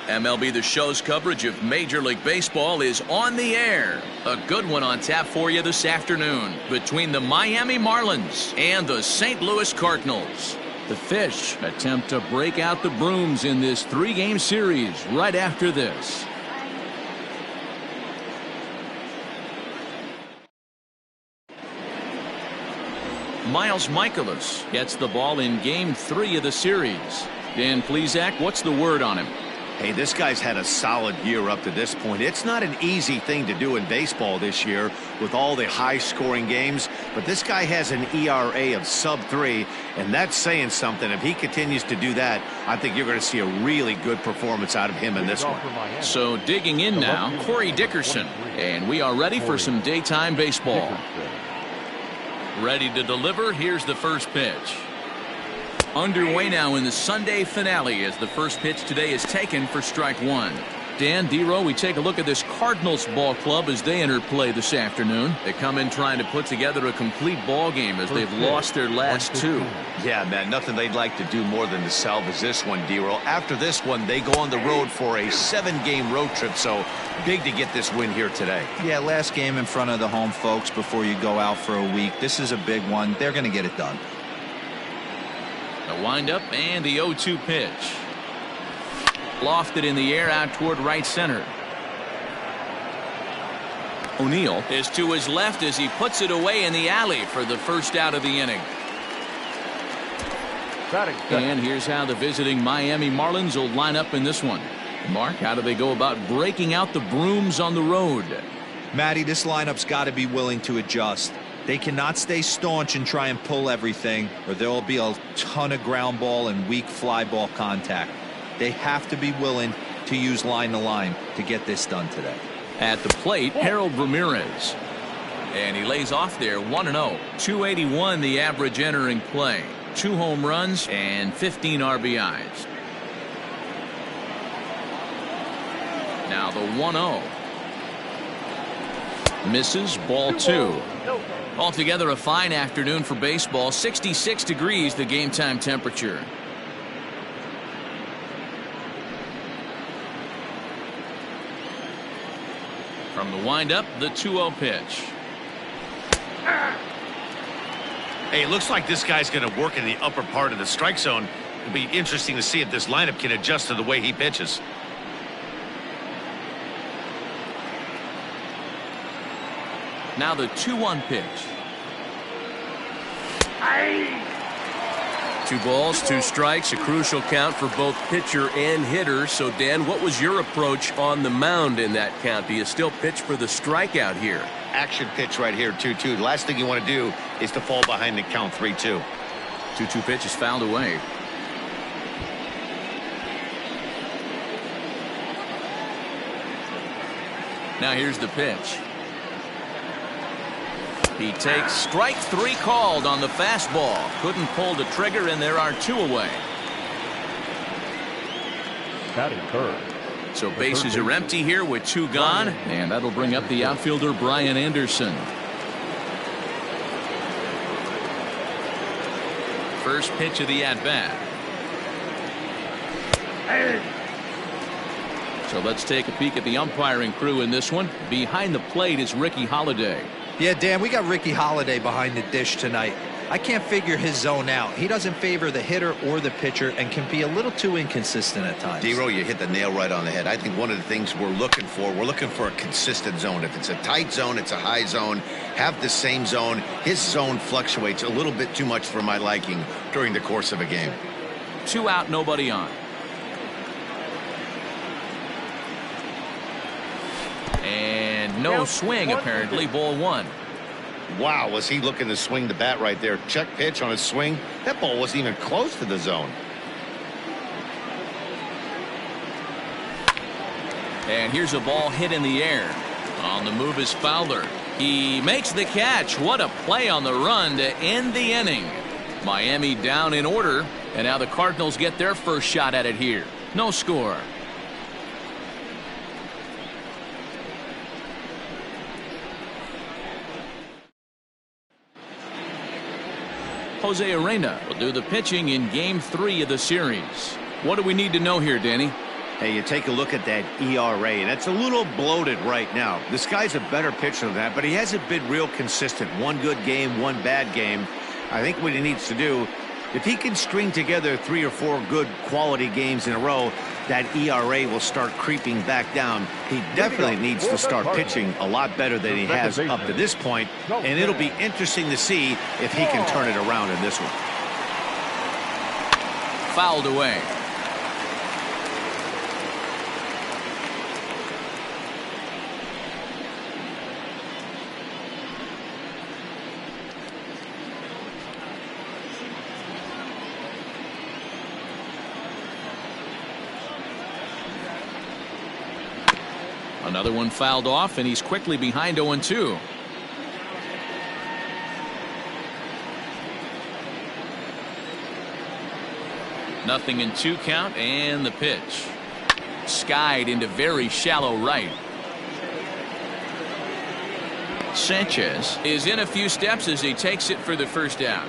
MLB The Show's coverage of Major League Baseball is on the air. A good one on tap for you this afternoon between the Miami Marlins and the St. Louis Cardinals. The Fish attempt to break out the brooms in this three-game series right after this. Miles Michaelis gets the ball in Game 3 of the series. Dan Plesac, what's the word on him? Hey, this guy's had a solid year up to this point. It's not an easy thing to do in baseball this year with all the high-scoring games, but this guy has an ERA of sub-3, and that's saying something. If he continues to do that, I think you're going to see a really good performance out of him in this one. So digging in now, Corey Dickerson, and we are ready for some daytime baseball. Ready to deliver, here's the first pitch. Underway now in the Sunday finale as the first pitch today is taken for strike one. Dan, D-Row, we take a look at this Cardinals ball club as they enter play this afternoon. They come in trying to put together a complete ball game as they've lost their last two. Yeah, man, nothing they'd like to do more than to salvage this one, D-Row. After this one, they go on the road for a 7-game road trip, so big to get this win here today. Yeah, last game in front of the home folks before you go out for a week. This is a big one. They're going to get it done. The windup and the 0-2 pitch. Lofted in the air out toward right center. O'Neill is to his left as he puts it away in the alley for the first out of the inning. And here's how the visiting Miami Marlins will line up in this one. Mark, how do they go about breaking out the brooms on the road? Matty, this lineup's got to be willing to adjust. They cannot stay staunch and try and pull everything, or there will be a ton of ground ball and weak fly ball contact. They have to be willing to use line to line to get this done today. At the plate, Harold Ramirez. And he lays off there 1-0. 281 the average entering play. 2 home runs and 15 RBIs. Now the 1-0. Misses, ball 2. Altogether a fine afternoon for baseball. 66 degrees the game time temperature. From the windup, the 2-0 pitch. Hey, it looks like this guy's going to work in the upper part of the strike zone. It'll be interesting to see if this lineup can adjust to the way he pitches. Now the 2-1 pitch. 2 balls, 2 strikes, a crucial count for both pitcher and hitter. So, Dan, what was your approach on the mound in that count? Do you still pitch for the strikeout here? Action pitch right here, 2-2. The last thing you want to do is to fall behind the count 3-2. 2-2 pitch is fouled away. Now here's the pitch. He takes strike 3 called on the fastball. Couldn't pull the trigger, and there are 2 away. So bases are empty here with 2 gone, and that'll bring up the outfielder Brian Anderson. First pitch of the at-bat. So let's take a peek at the umpiring crew in this one. Behind the plate is Ricky Holiday. Yeah, Dan, we got Ricky Holiday behind the dish tonight. I can't figure his zone out. He doesn't favor the hitter or the pitcher and can be a little too inconsistent at times. D-Row, you hit the nail right on the head. I think one of the things we're looking for a consistent zone. If it's a tight zone, it's a high zone. Have the same zone. His zone fluctuates a little bit too much for my liking during the course of a game. 2 out, nobody on. And no swing, apparently. Ball 1. Wow, was he looking to swing the bat right there? Check pitch on his swing. That ball wasn't even close to the zone. And here's a ball hit in the air. On the move is Fowler. He makes the catch. What a play on the run to end the inning. Miami down in order, and now the Cardinals get their first shot at it here. No score. Jose Arena will do the pitching in Game 3 of the series. What do we need to know here, Danny? Hey, you take a look at that ERA, and it's a little bloated right now. This guy's a better pitcher than that, but he hasn't been real consistent. One good game, one bad game. I think what he needs to do, if he can string together 3 or 4 good quality games in a row, that ERA will start creeping back down. He definitely needs to start pitching a lot better than he has up to this point, and it'll be interesting to see if he can turn it around in this one. Fouled away. Another one fouled off, and he's quickly behind 0-2. Nothing in 2 count, and the pitch. Skied into very shallow right. Sanchez is in a few steps as he takes it for the first down.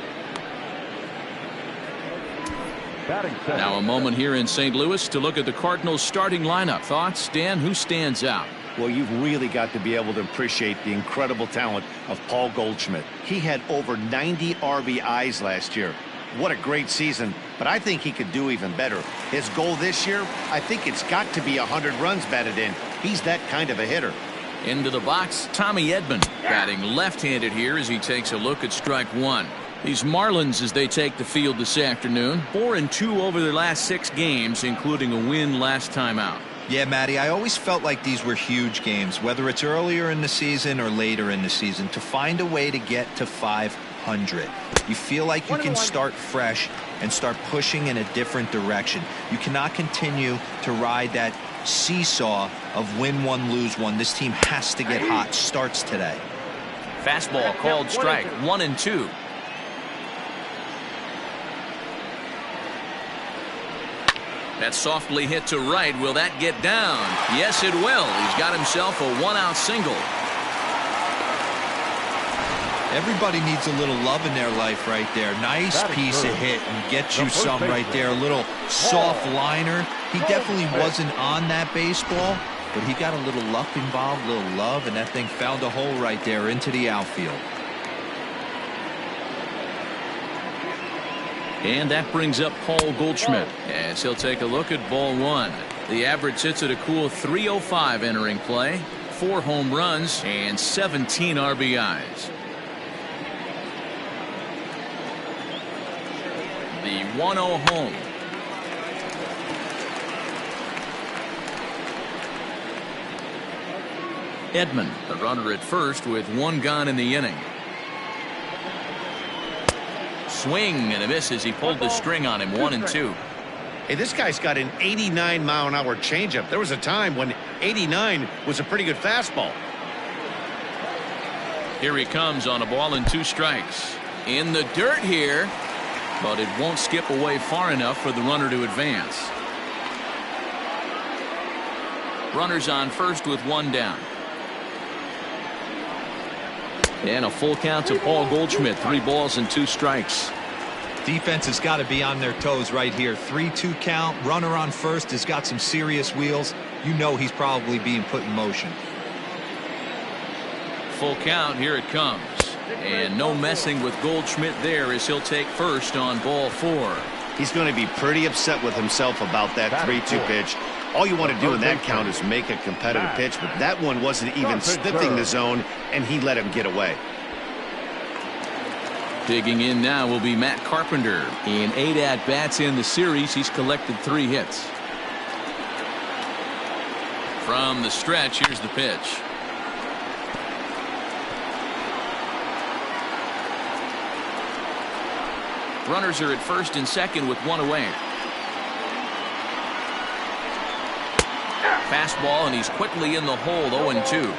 Now a moment here in St. Louis to look at the Cardinals starting lineup. Thoughts, Dan? Who stands out? Well, you've really got to be able to appreciate the incredible talent of Paul Goldschmidt. He had over 90 RBIs last year. What a great season, but I think he could do even better. His goal this year, I think it's got to be 100 runs batted in. He's that kind of a hitter. Into the box, Tommy Edman, batting left-handed here as he takes a look at strike 1. These Marlins, as they take the field this afternoon, 4-2 over their last 6 games, including a win last time out. Yeah, Matty, I always felt like these were huge games, whether it's earlier in the season or later in the season, to find a way to get to 500. You feel like you can start fresh and start pushing in a different direction. You cannot continue to ride that seesaw of win one, lose one. This team has to get hot. Starts today. Fastball called strike, 1-2. That's softly hit to right. Will that get down? Yes, it will. He's got himself a 1-out single. Everybody needs a little love in their life right there. Nice piece of hit and get you some right there. A little soft liner. He definitely wasn't on that baseball, but he got a little luck involved, a little love, and that thing found a hole right there into the outfield. And that brings up Paul Goldschmidt as he'll take a look at ball 1. The average sits at a cool .305 entering play, 4 home runs and 17 RBIs. The 1-0 home. Edman, the runner at first with 1 gone in the inning. Swing and a miss as he pulled the string on him. 1-2. Hey, this guy's got an 89-mile-an-hour changeup. There was a time when 89 was a pretty good fastball. Here he comes on a ball and 2 strikes. In the dirt here, but it won't skip away far enough for the runner to advance. Runners on first with 1 down. And a full count to Paul Goldschmidt. 3 balls and 2 strikes. Defense has got to be on their toes right here. 3-2 count. Runner on first has got some serious wheels. You know he's probably being put in motion. Full count. Here it comes. And no messing with Goldschmidt there as he'll take first on ball 4. He's going to be pretty upset with himself about that 3-2 pitch. All you want to do in that count is make a competitive pitch, but that one wasn't even sniffing the zone, and he let him get away. Digging in now will be Matt Carpenter. In 8 at-bats in the series, he's collected 3 hits. From the stretch, here's the pitch. Runners are at first and second with 1 away. Fastball, and he's quickly in the hole. 0-2.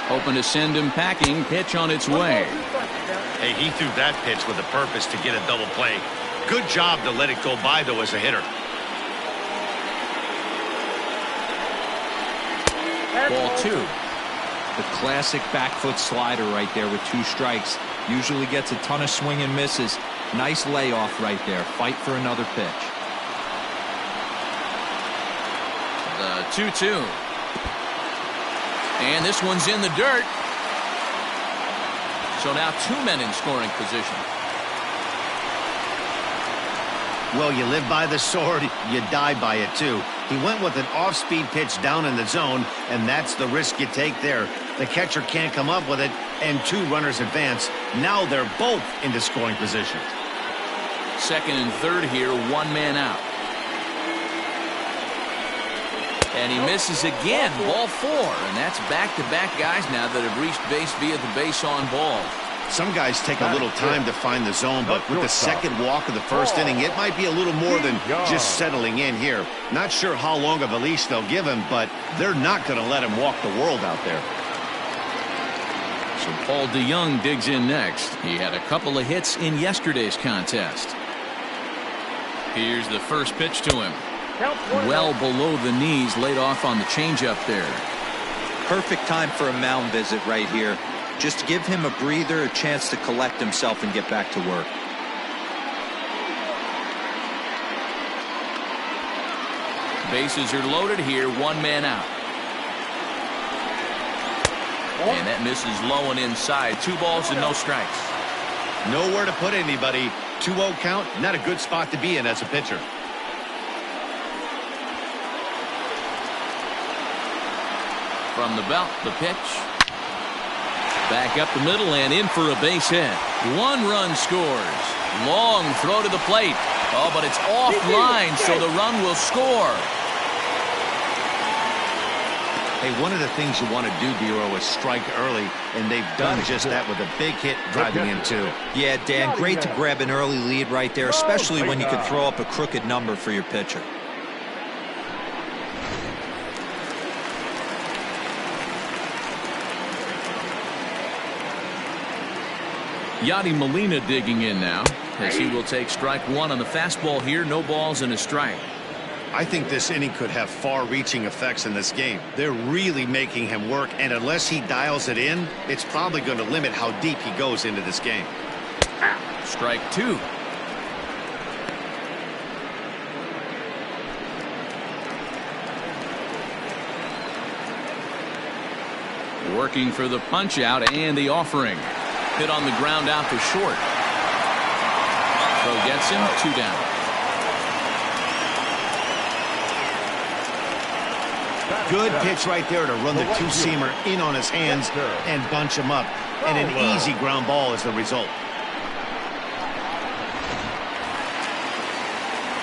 Hoping to send him packing. Pitch on its way. Hey, he threw that pitch with a purpose to get a double play. Good job to let it go by, though, as a hitter. Ball 2. The classic back foot slider right there with 2 strikes. Usually gets a ton of swing and misses. Nice layoff right there. Fight for another pitch. The 2-2. And this one's in the dirt. So now 2 men in scoring position. Well, you live by the sword, you die by it too. He went with an off-speed pitch down in the zone, and that's the risk you take there. The catcher can't come up with it, and 2 runners advance. Now they're both into scoring position. Second and third here, 1 man out. And he misses again, ball 4, and that's back-to-back guys now that have reached base via the base on ball. Some guys take a little time to find the zone, but with the second walk of the first inning, it might be a little more than just settling in here. Not sure how long of a leash they'll give him, but they're not going to let him walk the world out there. So Paul DeYoung digs in next. He had a couple of hits in yesterday's contest. Here's the first pitch to him. Well below the knees, laid off on the changeup there. Perfect time for a mound visit right here. Just give him a breather, a chance to collect himself and get back to work. Bases are loaded here, 1 man out. And that misses low and inside. 2 balls and no strikes. Nowhere to put anybody. 2-0 count, not a good spot to be in as a pitcher. From the belt, the pitch. Back up the middle and in for a base hit. 1 run scores. Long throw to the plate. Oh, but it's offline, so the run will score. Hey, one of the things you want to do, Bureau, is strike early, and they've done just that with a big hit driving in, too. Yeah, Dan, great to grab an early lead right there, especially when you can throw up a crooked number for your pitcher. Yadi Molina digging in now, as he will take strike 1 on the fastball here. No balls and a strike. I think this inning could have far-reaching effects in this game. They're really making him work, and unless he dials it in, it's probably going to limit how deep he goes into this game. Strike 2. Working for the punch out and the offering. Hit on the ground out to short. Throw gets him, 2 down. Good pitch right there to run the 2-seamer in on his hands and bunch him up. And an easy ground ball is the result.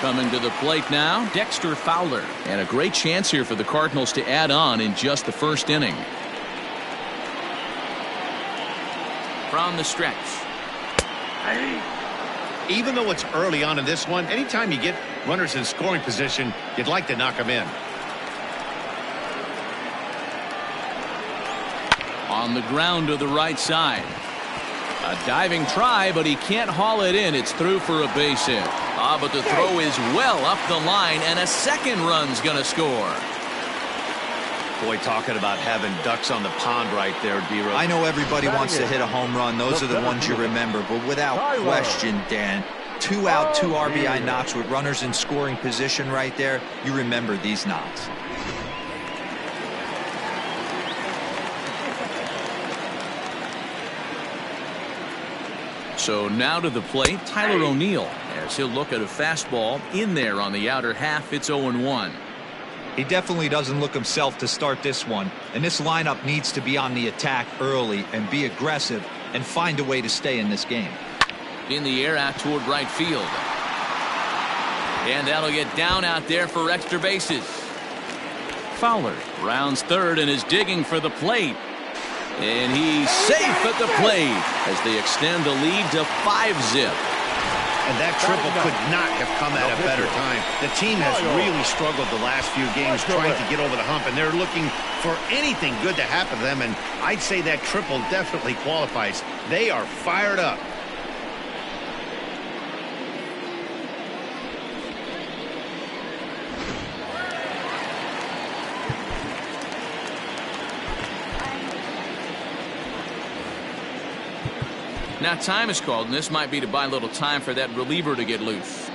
Coming to the plate now, Dexter Fowler. And a great chance here for the Cardinals to add on in just the first inning. From the stretch. Even though it's early on in this one, anytime you get runners in scoring position, you'd like to knock them in. On the ground to the right side. A diving try, but he can't haul it in. It's through for a base hit. But the throw is well up the line, and a second run's going to score. Boy, talking about having ducks on the pond right there, D-Rose. I know everybody wants to hit a home run. Those are the ones you remember. But without question, Dan, 2 out, 2 RBI knocks with runners in scoring position right there. You remember these knocks. So now to the plate, Tyler O'Neill, as he'll look at a fastball in there on the outer half. It's 0-1. He definitely doesn't look himself to start this one, and this lineup needs to be on the attack early and be aggressive and find a way to stay in this game. In the air out toward right field. And that'll get down out there for extra bases. Fowler rounds third and is digging for the plate. And he's safe at the plate as they extend the lead to 5-zip. And that triple could not have come at a better time. The team has really struggled the last few games trying to get over the hump, and they're looking for anything good to happen to them, and I'd say that triple definitely qualifies. They are fired up. Now time is called, and this might be to buy a little time for that reliever to get loose.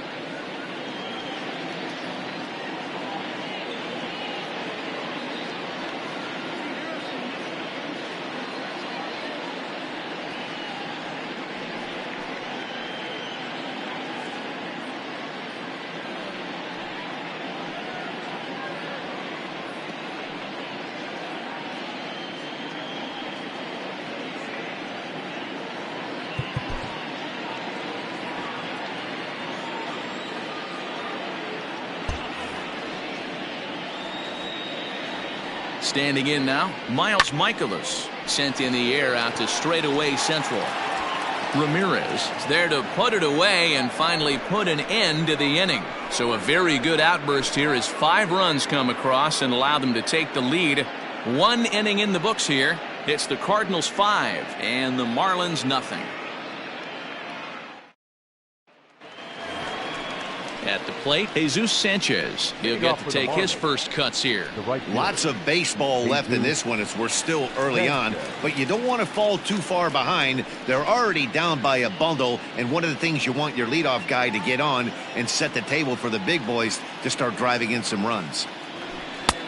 Standing in now, Miles Michaelis sent in the air out to straightaway central. Ramirez is there to put it away and finally put an end to the inning. So a very good outburst here as 5 runs come across and allow them to take the lead. 1 inning in the books here. It's the Cardinals 5 and the Marlins nothing. At the plate, Jesus Sanchez. He'll get to take his first cuts here. Lots of baseball left in this one as we're still early on, but you don't want to fall too far behind. They're already down by a bundle, and one of the things you want your leadoff guy to get on and set the table for the big boys to start driving in some runs.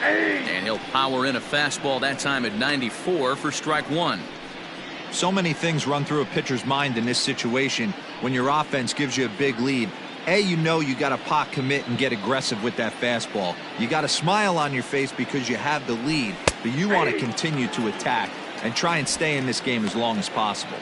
And he'll power in a fastball that time at 94 for strike 1. So many things run through a pitcher's mind in this situation when your offense gives you a big lead. You know you got to pot commit and get aggressive with that fastball. You got a smile on your face because you have the lead, but you want to continue to attack and try and stay in this game as long as possible.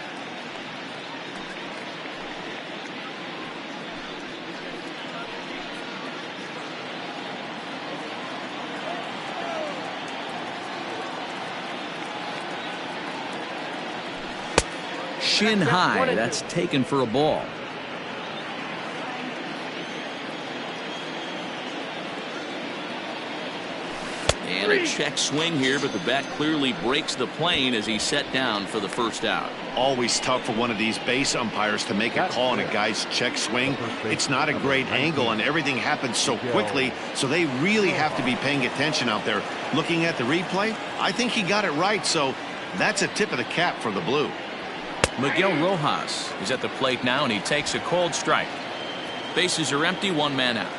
Shin high, that's taken for a ball. And a check swing here, but the bat clearly breaks the plane as he's set down for the first out. Always tough for one of these base umpires to make a call on a guy's check swing. It's not a great angle, and everything happens so quickly, so they really have to be paying attention out there. Looking at the replay, I think he got it right, so that's a tip of the cap for the Blue. Miguel Rojas is at the plate now, and he takes a cold strike. Bases are empty, 1 man out.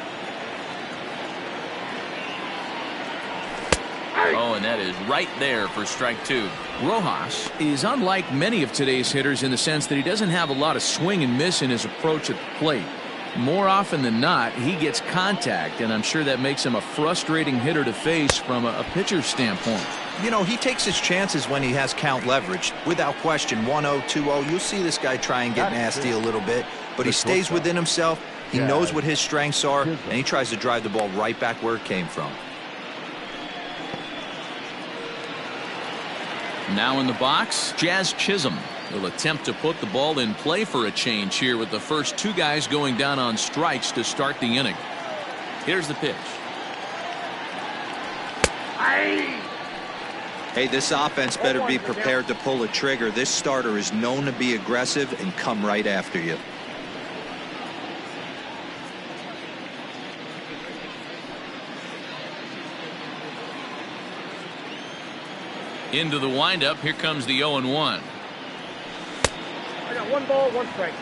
Oh, and that is right there for strike 2. Rojas is unlike many of today's hitters in the sense that he doesn't have a lot of swing and miss in his approach at the plate. More often than not, he gets contact, and I'm sure that makes him a frustrating hitter to face from a pitcher's standpoint. You know, he takes his chances when he has count leverage. Without question, 1-0, 2-0, you'll see this guy try and get nasty a little bit, but he stays within himself. He knows what his strengths are, and he tries to drive the ball right back where it came from. Now in the box, Jazz Chisholm will attempt to put the ball in play for a change here with the first 2 guys going down on strikes to start the inning. Here's the pitch. Hey, this offense better be prepared to pull a trigger. This starter is known to be aggressive and come right after you. Into the windup, here comes the 0-1. I got 1 ball, 1 strike.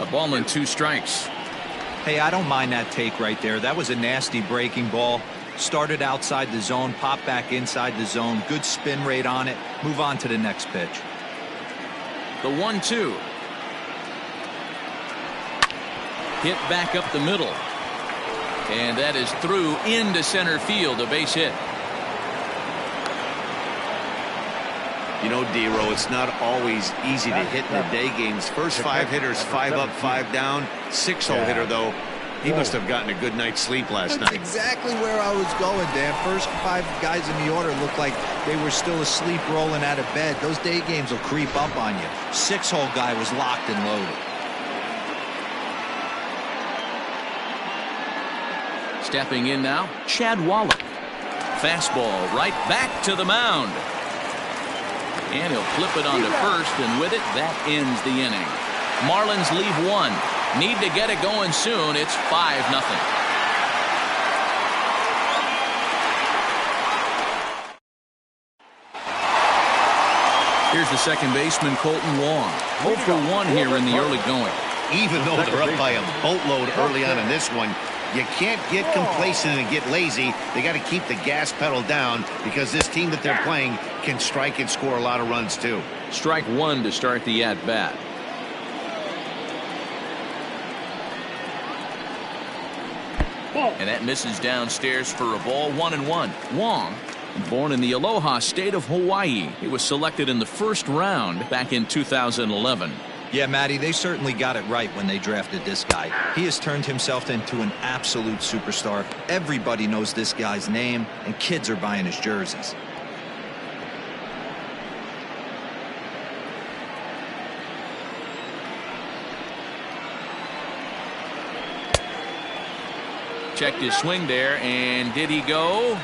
A ball and 2 strikes. Hey, I don't mind that take right there. That was a nasty breaking ball. Started outside the zone, popped back inside the zone. Good spin rate on it. Move on to the next pitch. The 1-2. Hit back up the middle. And that is through into center field, a base hit. You know, D-Row, it's not always easy to hit in the day games. First 5 hitters, 5 up, 5 down. 6-hole hitter, though, he must have gotten a good night's sleep last night. Exactly where I was going, Dan. First 5 guys in the order looked like they were still asleep rolling out of bed. Those day games will creep up on you. 6-hole guy was locked and loaded. Stepping in now, Chad Wallach. Fastball right back to the mound. And he'll flip it onto first, and with it, that ends the inning. Marlins leave 1. Need to get it going soon. It's 5-0. Here's the second baseman, Colton Wong. 0 for 1 here in the early going. Even though they're up by a boatload early on in this one, you can't get complacent and get lazy. They got to keep the gas pedal down because this team that they're playing can strike and score a lot of runs too. Strike one to start the at-bat. And that misses downstairs for a ball. 1-1. Wong, born in the Aloha state of Hawaii, he was selected in the first round back in 2011. Yeah, Matty, they certainly got it right when they drafted this guy. He has turned himself into an absolute superstar. Everybody knows this guy's name, and kids are buying his jerseys. Checked his swing there, and did he go?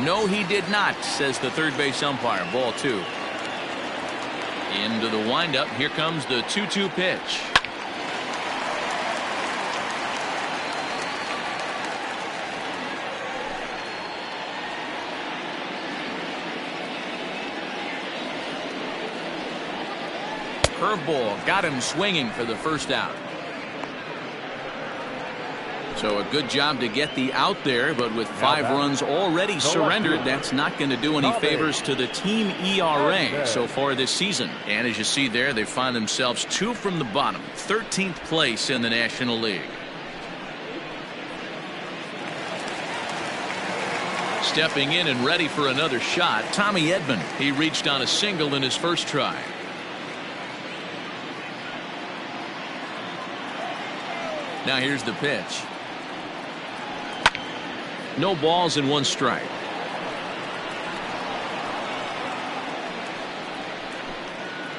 No, he did not, says the third base umpire. Ball 2. Into the windup. Here comes the 2-2 pitch. Curveball got him swinging for the first out. So a good job to get the out there, but with 5 runs already surrendered, that's not going to do any favors to the team ERA so far this season. And as you see there, they find themselves 2 from the bottom, 13th place in the National League. Stepping in and ready for another shot, Tommy Edman. He reached on a single in his first try. Now here's the pitch. No balls and 1 strike.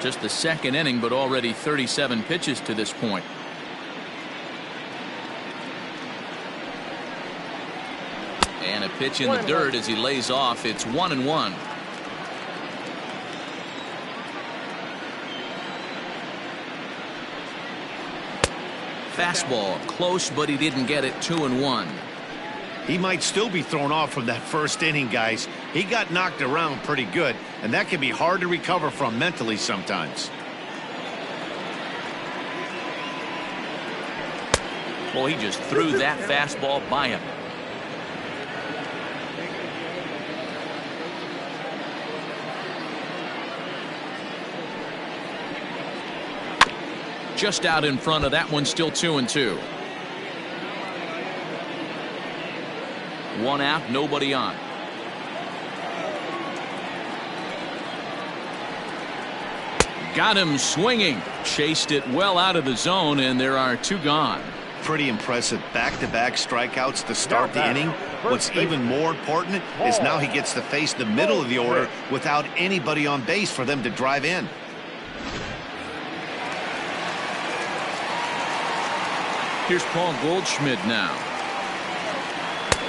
Just the second inning, but already 37 pitches to this point. And a pitch in the dirt as he lays off. It's 1-1. Fastball close, but he didn't get it. 2-1. He might still be thrown off from that first inning, guys. He got knocked around pretty good, and that can be hard to recover from mentally sometimes. Well, he just threw that fastball by him. Just out in front of that one, still 2-2. 1 out, nobody on. Got him swinging. Chased it well out of the zone, and there are 2 gone. Pretty impressive back-to-back strikeouts to start the inning. What's even more important is now he gets to face the middle of the order without anybody on base for them to drive in. Here's Paul Goldschmidt now.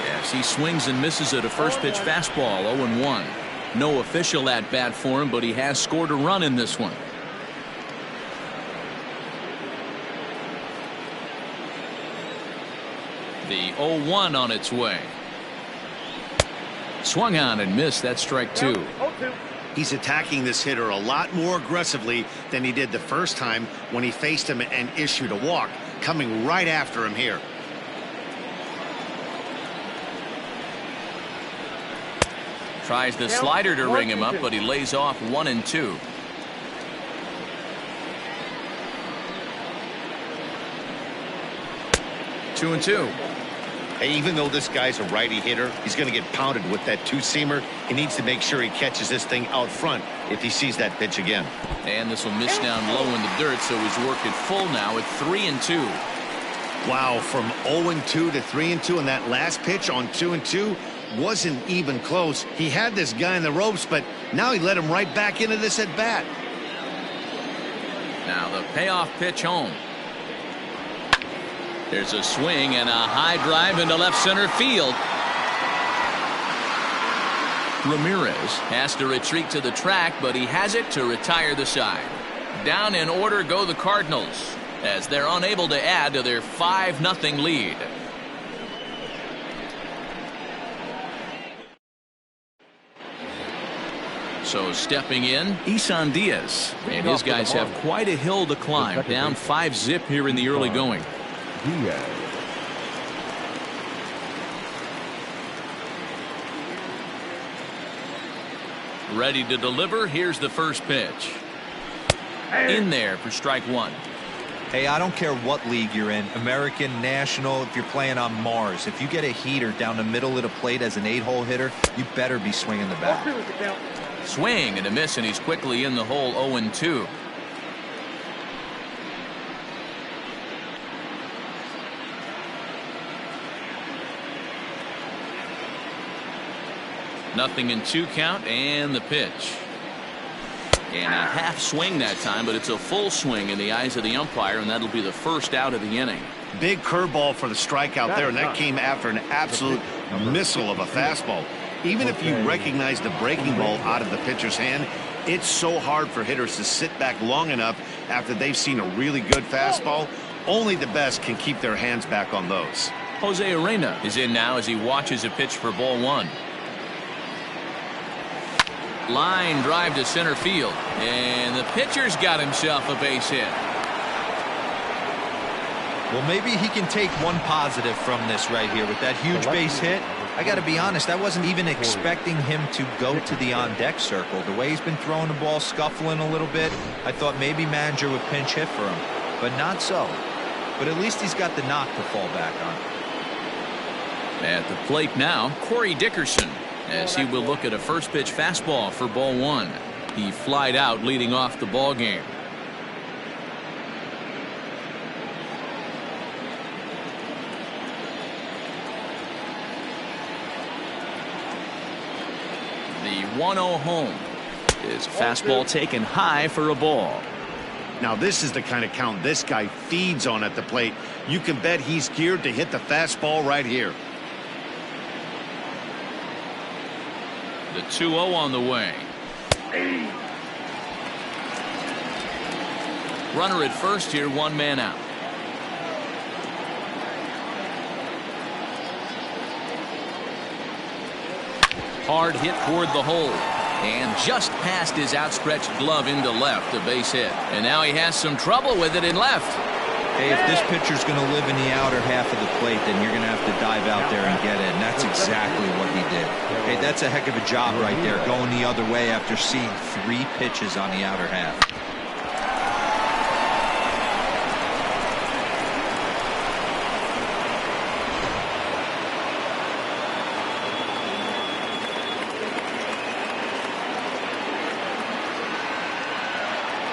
Yes, he swings and misses at a first pitch fastball. 0-1. No official at bat for him, but he has scored a run in this one. The 0-1 on its way. Swung on and missed. That's strike 2. He's attacking this hitter a lot more aggressively than he did the first time when he faced him and issued a walk. Coming right after him here. Tries the slider to ring him up, but he lays off 1-2. Two and two. Hey, even though this guy's a righty hitter, he's going to get pounded with that 2-seamer. He needs to make sure he catches this thing out front if he sees that pitch again. And this will miss down low in the dirt, so he's worked it full now at 3-2. Wow, from 0-2 to 3-2, and that last pitch on 2-2 wasn't even close. He had this guy in the ropes, but now he let him right back into this at bat. Now the payoff pitch home. There's a swing and a high drive into left center field. Ramirez has to retreat to the track, but he has it to retire the side. Down in order go the Cardinals as they're unable to add to their 5-0 lead. So stepping in, Isan Diaz. And his guys have quite a hill to climb. Down 5-zip here in the early going. Ready to deliver. Here's the first pitch. In there for strike one. Hey, I don't care what league you're in, American, National, if you're playing on Mars. If you get a heater down the middle of the plate as an 8-hole hitter, you better be swinging the bat. Swing and a miss, and he's quickly in the hole 0-2. Nothing in 2 count, and the pitch. And a half swing that time, but it's a full swing in the eyes of the umpire, and that'll be the first out of the inning. Big curveball for the strikeout there, and that came after an absolute missile of a fastball. Even if you recognize the breaking ball out of the pitcher's hand, it's so hard for hitters to sit back long enough after they've seen a really good fastball. Only the best can keep their hands back on those. Jose Arena is in now as he watches a pitch for ball one. Line drive to center field, and the pitcher's got himself a base hit. Well, maybe he can take one positive from this right here with that huge base hit. I got to be honest, I wasn't even expecting him to go to the on-deck circle. The way he's been throwing the ball, scuffling a little bit, I thought maybe manager would pinch hit for him, but not so. But at least he's got the knock to fall back on. At the plate now, Corey Dickerson, as he will look at a first pitch fastball for ball one. He flied out leading off the ball game. The 1-0 home is a fastball taken high for a ball. Now this is the kind of count this guy feeds on at the plate. You can bet he's geared to hit the fastball right here. The 2-0 on the way. Runner at first here, 1 man out. Hard hit toward the hole, and just past his outstretched glove into left, a base hit. And now he has some trouble with it in left. Hey, if this pitcher's going to live in the outer half of the plate, then you're going to have to dive out there and get it. And that's exactly what he did. Hey, that's a heck of a job right there, going the other way after seeing 3 pitches on the outer half.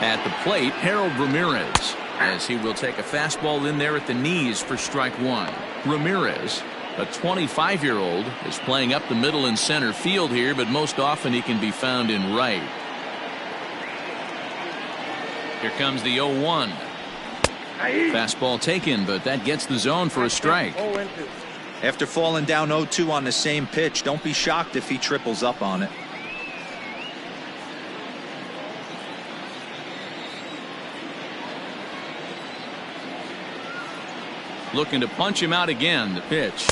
At the plate, Harold Ramirez, as he will take a fastball in there at the knees for strike one. Ramirez, a 25-year-old, is playing up the middle and center field here, but most often he can be found in right. Here comes the 0-1. Fastball taken, but that gets the zone for a strike. After falling down 0-2 on the same pitch, don't be shocked if he triples up on it. Looking to punch him out again. The pitch.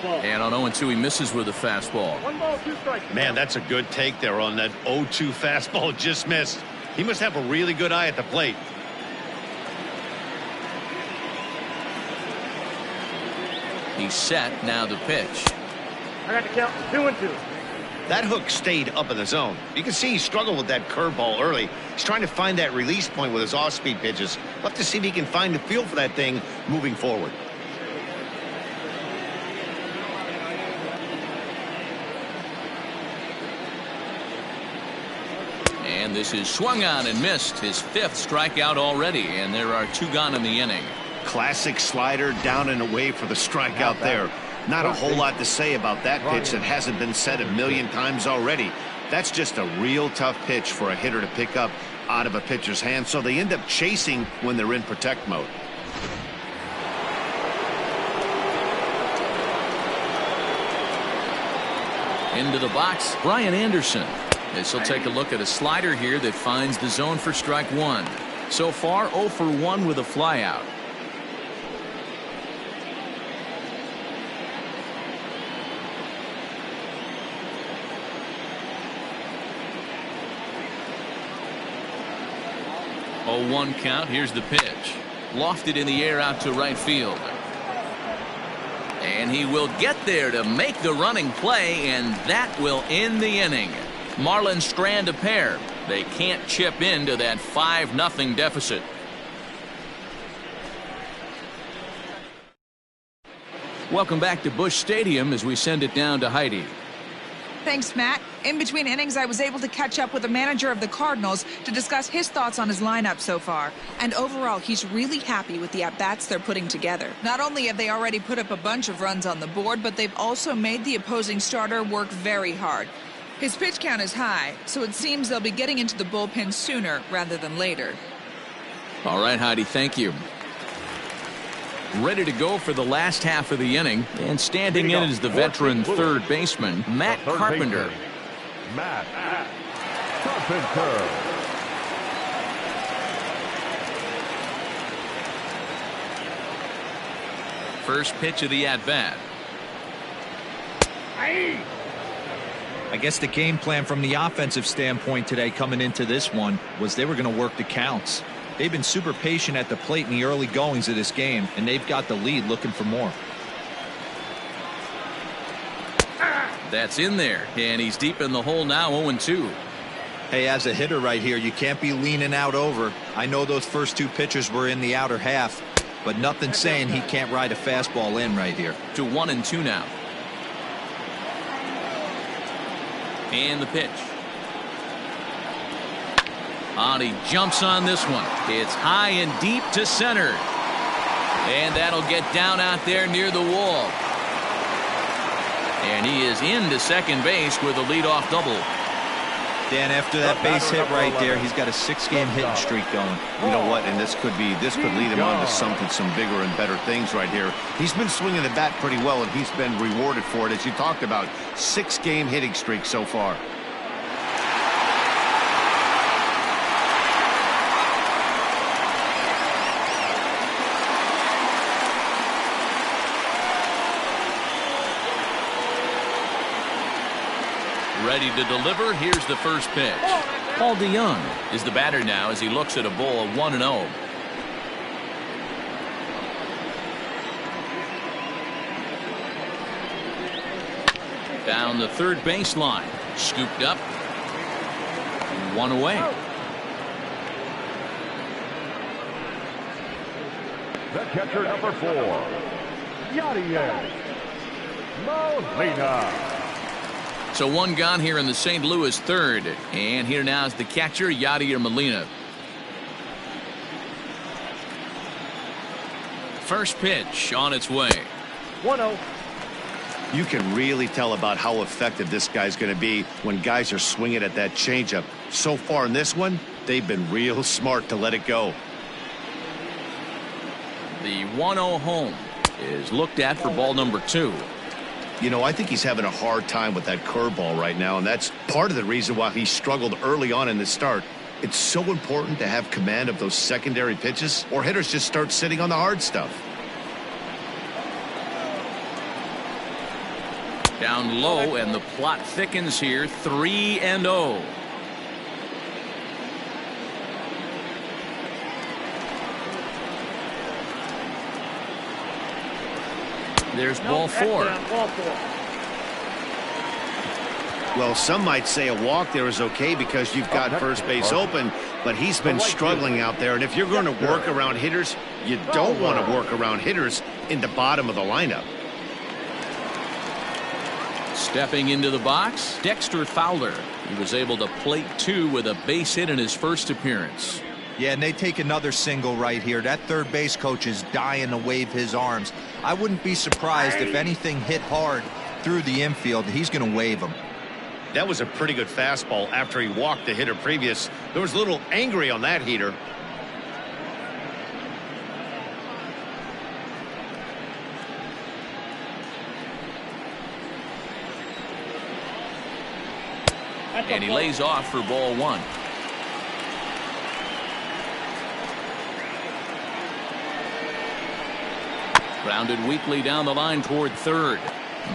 And on 0-2, he misses with a fastball. 1 ball, 2 strikes. Man, that's a good take there on that 0-2 fastball. Just missed. He must have a really good eye at the plate. He's set. Now the pitch. I got to count 2-2. That hook stayed up in the zone. You can see he struggled with that curveball early. He's trying to find that release point with his off-speed pitches. We'll have to see if he can find the feel for that thing moving forward. And this is swung on and missed. His 5th strikeout already, and there are 2 gone in the inning. Classic slider down and away for the strikeout there. Not a whole lot to say about that pitch that hasn't been said a million times already. That's just a real tough pitch for a hitter to pick up out of a pitcher's hand, so they end up chasing when they're in protect mode. Into the box, Brian Anderson. As he'll take a look at a slider here that finds the zone for strike one. So far, 0 for 1 with a flyout. 0-1 count. Here's the pitch. Lofted in the air out to right field. And he will get there to make the running play, and that will end the inning. Marlins strand a pair. They can't chip into that 5-0 deficit. Welcome back to Busch Stadium as we send it down to Heidi. Thanks, Matt. In between innings, I was able to catch up with the manager of the Cardinals to discuss his thoughts on his lineup so far. And overall, he's really happy with the at-bats they're putting together. Not only have they already put up a bunch of runs on the board, but they've also made the opposing starter work very hard. His pitch count is high, so it seems they'll be getting into the bullpen sooner rather than later. All right, Heidi, thank you. Ready to go for the last half of the inning, and standing in is the veteran third baseman, Matt Carpenter. Matt Carpenter. First pitch of the at-bat. I guess the game plan from the offensive standpoint today coming into this one was they were going to work the counts. They've been super patient at the plate in the early goings of this game, and they've got the lead looking for more. That's in there, and he's deep in the hole now, 0-2. Hey, as a hitter right here, you can't be leaning out over. I know those first two pitches were in the outer half, but nothing saying he can't ride a fastball in right here. To 1-2 now. And the pitch. He jumps on this one. It's high and deep to center. And that'll get down out there near the wall. And he is into second base with a leadoff double. Dan, after that base hit right there, he's got a 6-game hitting streak going. You know what? And this could lead him on to some bigger and better things right here. He's been swinging the bat pretty well, and he's been rewarded for it, as you talked about. 6-game hitting streak so far. Ready to deliver. Here's the first pitch. Paul DeYoung is the batter now as he looks at a ball 1-0. Down the third baseline. Scooped up. One away. The catcher, number 4, Yadier Molina. So one gone here in the St. Louis third. And here now is the catcher, Yadier Molina. First pitch on its way. 1-0. You can really tell about how effective this guy's going to be when guys are swinging at that changeup. So far in this one, they've been real smart to let it go. The 1-0 home is looked at for ball number 2. You know, I think he's having a hard time with that curveball right now, and that's part of the reason why he struggled early on in the start. It's so important to have command of those secondary pitches, or hitters just start sitting on the hard stuff. Down low, and the plot thickens here. 3-0. There's ball 4. Well, some might say a walk there is okay because you've got first base open, but he's been struggling out there. And if you're going to work around hitters, you don't want to work around hitters in the bottom of the lineup. Stepping into the box, Dexter Fowler. He was able to plate 2 with a base hit in his first appearance. Yeah, and they take another single right here. That third base coach is dying to wave his arms. I wouldn't be surprised if anything hit hard through the infield. He's going to wave them. That was a pretty good fastball after he walked the hitter previous. There was a little angry on that heater. And he lays off for ball 1. Grounded weakly down the line toward third,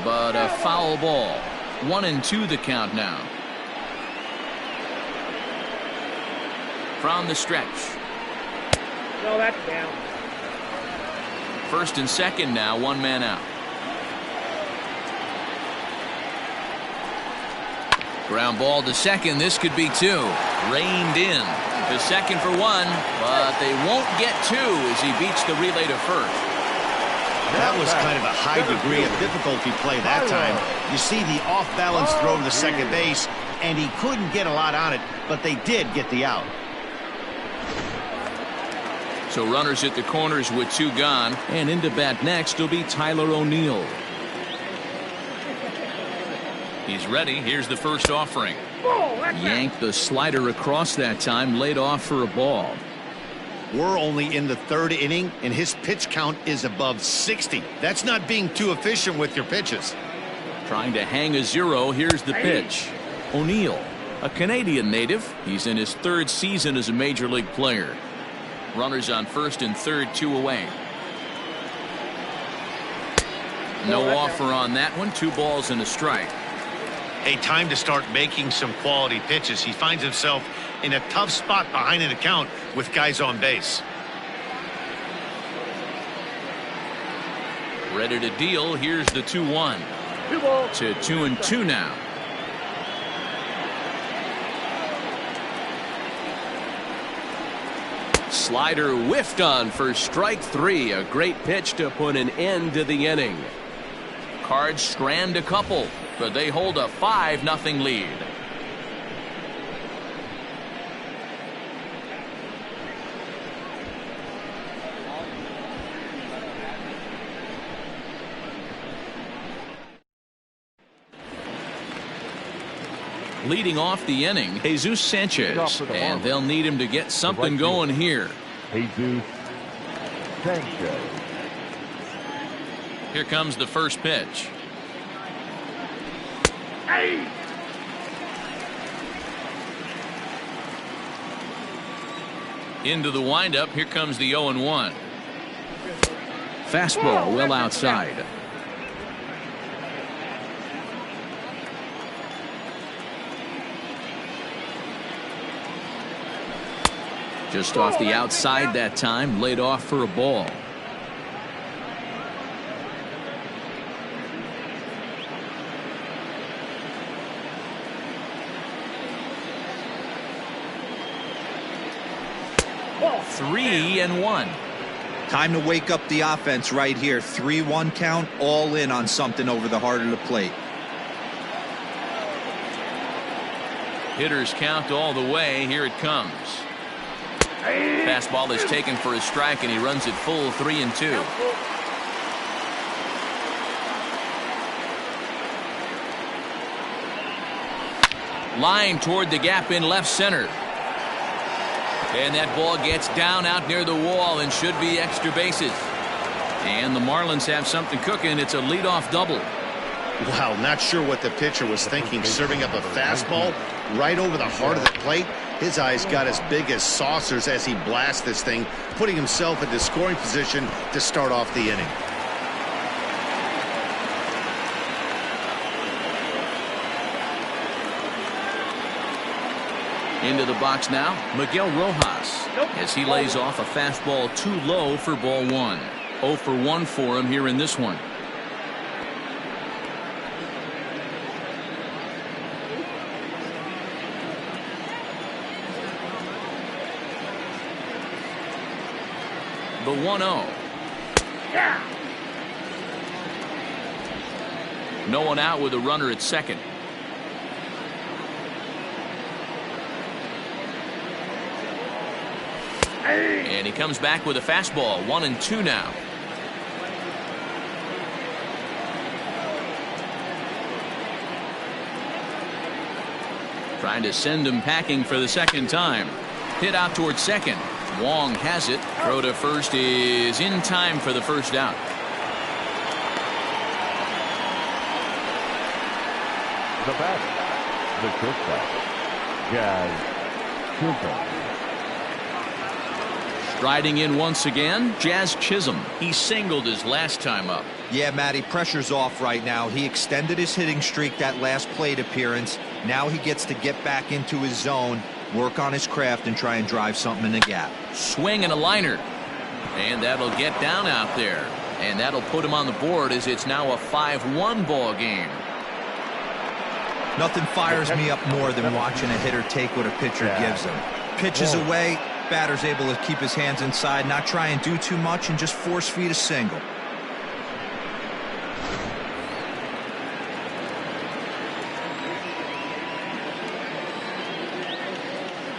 but a foul ball. 1-2 the count now. From the stretch, No, that's down. First and second now, one man out. Ground ball to second. This could be two. Reined in. The second for one, but they won't get two as he beats the relay to first. That was kind of a high degree of difficulty play that time. You see the off-balance throw to second base, and he couldn't get a lot on it, but they did get the out. So runners at the corners with two gone, and into bat next will be Tyler O'Neill. He's ready. Here's the first offering. Yanked the slider across that time, laid off for a ball. We're only in the third inning, and his pitch count is above 60. That's not being too efficient with your pitches. Trying to hang a zero. Here's the pitch. O'Neill, a Canadian native. He's in his third season as a major league player. Runners on first and third, two away. No offer on that one. 2 balls and a strike. Hey, time to start making some quality pitches. He finds himself in a tough spot behind an account with guys on base. Ready to deal. Here's the 2-1. 2 balls. To 2-2 now. Slider whiffed on for strike 3. A great pitch to put an end to the inning. Cards strand a couple, but they hold a 5-0 lead. Leading off the inning, Jesus Sanchez, and they'll need him to get something going here. Jesus Sanchez. Here comes the first pitch. Hey! Into the windup. Here comes the 0-1. Fastball well outside. Just off the outside that time, laid off for a ball. Ball. 3-1. Time to wake up the offense right here. 3-1 count, all in on something over the heart of the plate. Hitters count all the way. Here it comes. Fastball is taken for a strike, and he runs it full 3-2. Line toward the gap in left center. And that ball gets down out near the wall and should be extra bases. And the Marlins have something cooking. It's a leadoff double. Wow, not sure what the pitcher was thinking, serving up a fastball right over the heart of the plate. His eyes got as big as saucers as he blasts this thing, putting himself into scoring position to start off the inning. Into the box now, Miguel Rojas, as he lays off a fastball too low for ball 1. 0 for 1 for him here in this one. The 1-0. Yeah. No one out with a runner at second. And he comes back with a fastball. 1-2 now. Trying to send him packing for the second time. Hit out towards second. Wong has it. Throw to first is in time for the first out. The bat, the shortstop, Jazz Chisholm. Striding in once again, Jazz Chisholm. He singled his last time up. Yeah, Matty, pressure's off right now. He extended his hitting streak that last plate appearance. Now he gets to get back into his zone work on his craft and try and drive something in the gap. Swing and a liner. And that'll get down out there. And that'll put him on the board as it's now a 5-1 ball game. Nothing fires me up more than watching a hitter take what a pitcher gives him. Pitches away, batter's able to keep his hands inside, not try and do too much, and just force feed a single.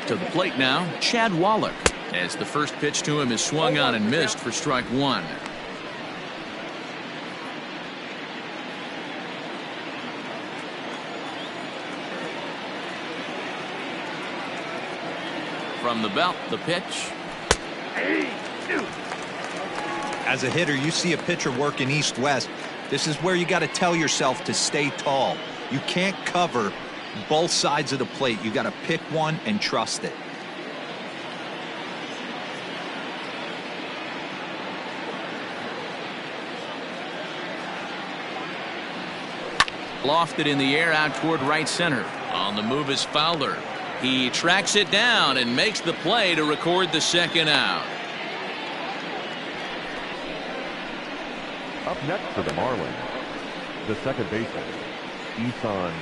To the plate now, Chad Wallach, as the first pitch to him is swung on and missed for strike one. From the belt, the pitch. As a hitter, you see a pitcher working east-west. This is where you got to tell yourself to stay tall. You can't cover both sides of the plate. You got to pick one and trust it. Lofted in the air out toward right center. On the move is Fowler. He tracks it down and makes the play to record the second out. Up next for the Marlins, the second baseman, Isan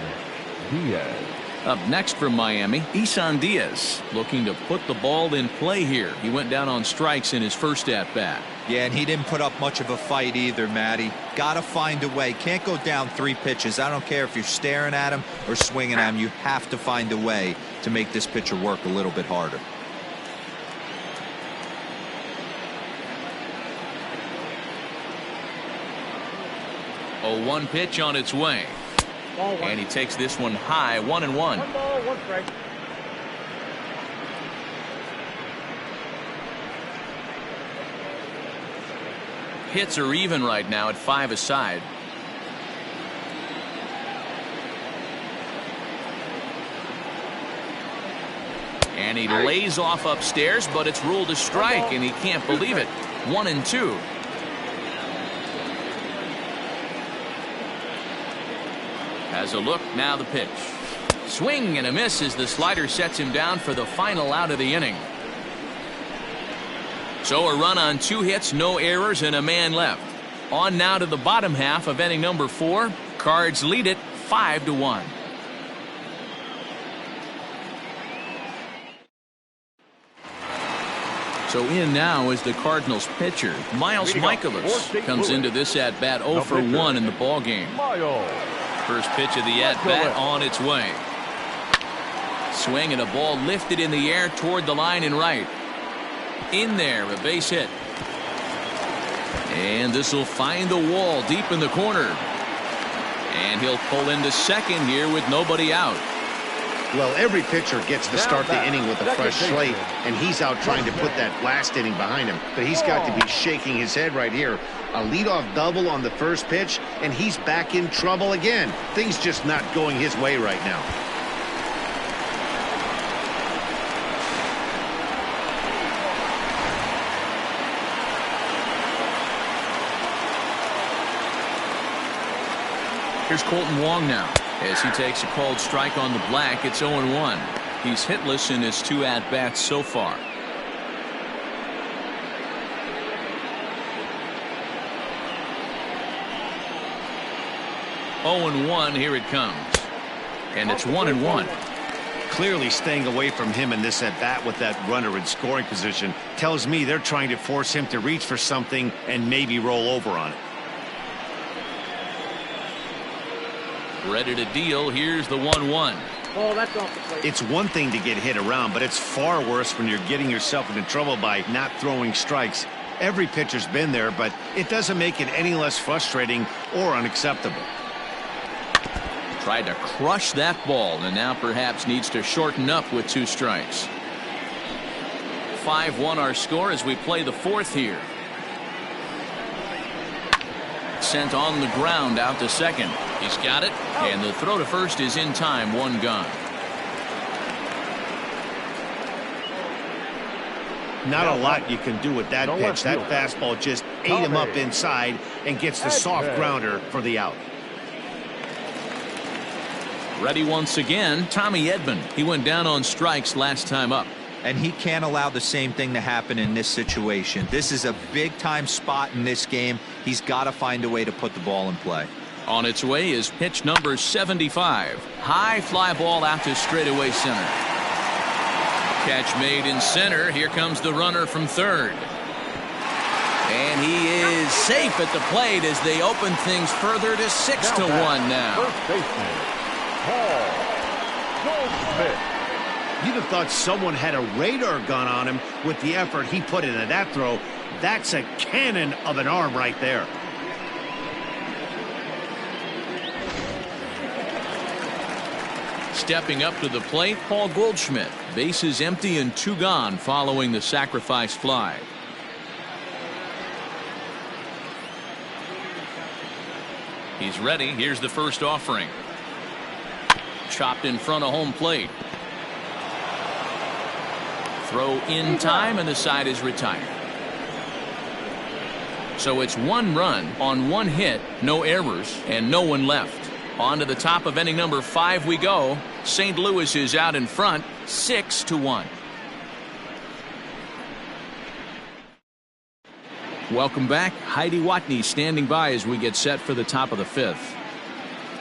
Diaz. Up next from Miami, Isan Diaz looking to put the ball in play here. He went down on strikes in his first at-bat. Yeah, and he didn't put up much of a fight either, Matty. Gotta find a way. Can't go down 3 pitches. I don't care if you're staring at him or swinging at him. You have to find a way to make this pitcher work a little bit harder. A 1 pitch on its way. And he takes this one high, 1-1. 1 ball, 1 strike. Hits are even right now at 5 aside. And he lays off upstairs, but it's ruled a strike, and he can't believe it. 1-2. Has a look, now the pitch. Swing and a miss as the slider sets him down for the final out of the inning. So a run on 2 hits, no errors, and a man left. On now to the bottom half of inning number 4. Cards lead it 5-1. So in now is the Cardinals pitcher. Miles Michaelis comes into this at-bat 0 for 1 in the ball game. First pitch of the at-bat on its way. Swing and a ball lifted in the air toward the line and right. In there, a base hit. And this will find the wall deep in the corner. And he'll pull into second here with nobody out. Well, every pitcher gets to start the inning with a fresh slate, and he's out trying to put that last inning behind him. But he's got to be shaking his head right here. A leadoff double on the first pitch, and he's back in trouble again. Things just not going his way right now. Here's Colton Wong now as he takes a called strike on the black. It's 0-1. He's hitless in his 2 at-bats so far. Oh and 1, here it comes. And it's 1-1. Clearly staying away from him in this at-bat with that runner in scoring position tells me they're trying to force him to reach for something and maybe roll over on it. Ready to deal. Here's the 1-1. Oh, that's off the plate. It's one thing to get hit around, but it's far worse when you're getting yourself into trouble by not throwing strikes. Every pitcher's been there, but it doesn't make it any less frustrating or unacceptable. Tried to crush that ball and now perhaps needs to shorten up with 2 strikes. 5-1 our score as we play the 4th here. Sent on the ground out to second. He's got it, and the throw to first is in time. 1 gone. Not a lot you can do with that pitch. That fastball just ate him up inside and gets the soft grounder for the out. Ready once again, Tommy Edman. He went down on strikes last time up. And he can't allow the same thing to happen in this situation. This is a big-time spot in this game. He's got to find a way to put the ball in play. On its way is pitch number 75. High fly ball out to straightaway center. Catch made in center. Here comes the runner from third. And he is safe at the plate as they open things further to 6-1 now. First baseman, Paul Goldschmidt. You'd have thought someone had a radar gun on him with the effort he put into that throw. That's a cannon of an arm right there. Stepping up to the plate, Paul Goldschmidt. Bases empty and 2 gone following the sacrifice fly. He's ready. Here's the first offering. Chopped in front of home plate. Throw in time, and the side is retired. So it's 1 run on 1 hit, no errors, and no one left. On to the top of inning number 5 we go. St. Louis is out in front, 6-1. Welcome back. Heidi Watney standing by as we get set for the top of the 5th.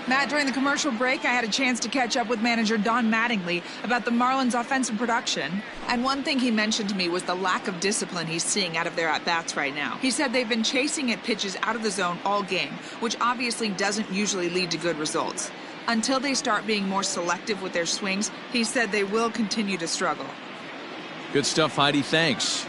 Matt, during the commercial break, I had a chance to catch up with manager Don Mattingly about the Marlins' offensive production. And one thing he mentioned to me was the lack of discipline he's seeing out of their at-bats right now. He said they've been chasing at pitches out of the zone all game, which obviously doesn't usually lead to good results. Until they start being more selective with their swings, he said they will continue to struggle. Good stuff, Heidi. Thanks.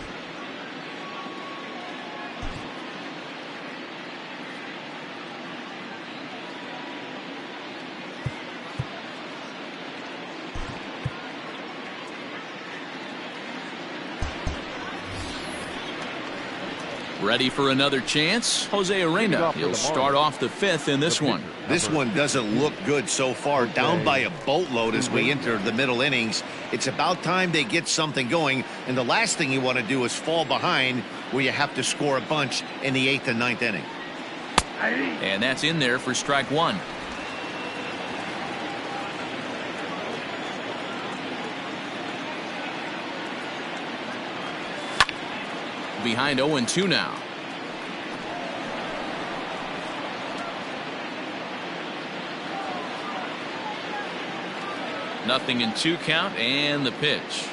Ready for another chance? Jose Arena. He'll start off the 5th in this one. This one doesn't look good so far. Down by a boatload as we enter the middle innings. It's about time they get something going, and the last thing you want to do is fall behind where you have to score a bunch in the 8th and 9th inning. And that's in there for strike 1. Behind 0-2 now. Nothing in 2 count, and the pitch.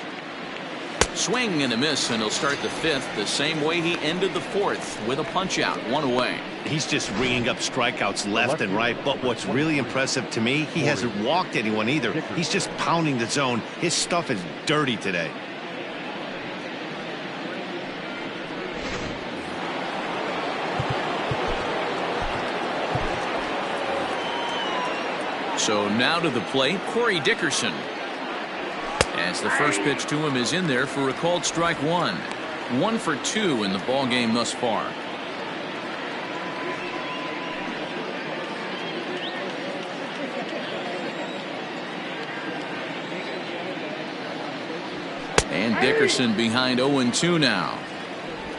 Swing and a miss, and he'll start the 5th the same way he ended the 4th with a punch out, 1 away. He's just ringing up strikeouts left and right, but what's really impressive to me, he hasn't walked anyone either. He's just pounding the zone. His stuff is dirty today. So now to the plate, Corey Dickerson. As the first pitch to him is in there for a called strike 1. 1 for 2 in the ball game thus far. And Dickerson behind 0-2 now.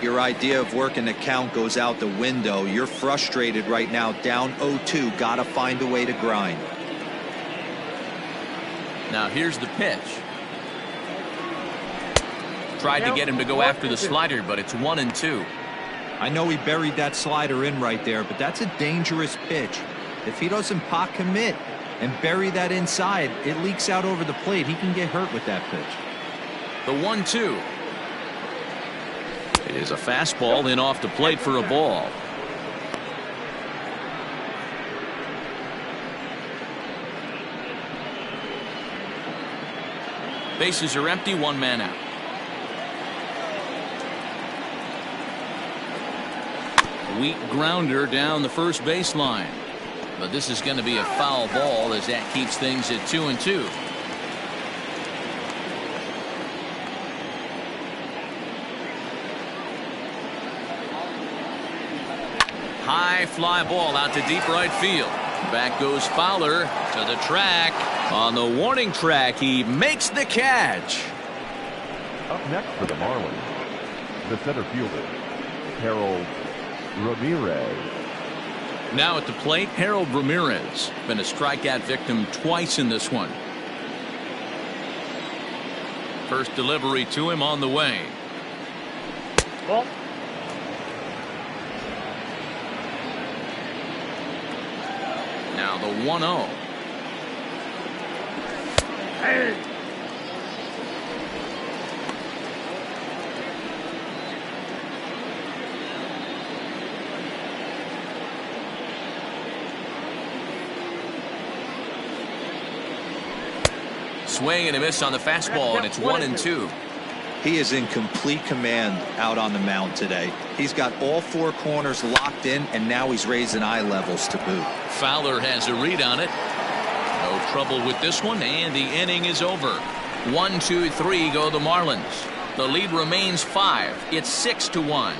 Your idea of working the count goes out the window. You're frustrated right now, down 0-2. Got to find a way to grind. Now here's the pitch. Tried to get him to go after the slider, but it's 1-2. I know he buried that slider in right there, but that's a dangerous pitch. If he doesn't pot commit and bury that inside, it leaks out over the plate. He can get hurt with that pitch. The 1-2. It is a fastball in off the plate for a ball. Bases are empty, 1 man out. Weak grounder down the first baseline. But this is going to be a foul ball as that keeps things at 2-2. High fly ball out to deep right field. Back goes Fowler to the track. On the warning track, he makes the catch. Up next for the Marlins, the center fielder, Harold Ramirez. Now at the plate, Harold Ramirez. Been a strikeout victim twice in this one. First delivery to him on the way. Ball. Now the 1-0. Hey. Swing and a miss on the fastball, and it's 1-2. He is in complete command out on the mound today. He's got all four corners locked in, and now he's raising eye levels to boot. Fowler has a read on it. No trouble with this one, and the inning is over. 1-2-3 go the Marlins. The lead remains 5. It's 6-1.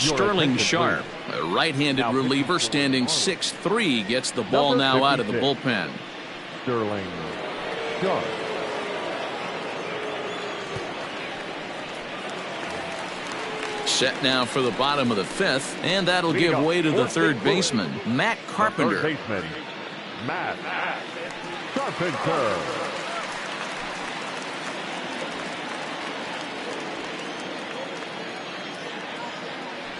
Sterling Sharp, a right-handed reliever standing 6'3", gets the ball now out of the bullpen. Sterling Sharp. Set now for the bottom of the 5th, and that'll give way to the third baseman, Matt Carpenter. Third baseman, Matt Carpenter.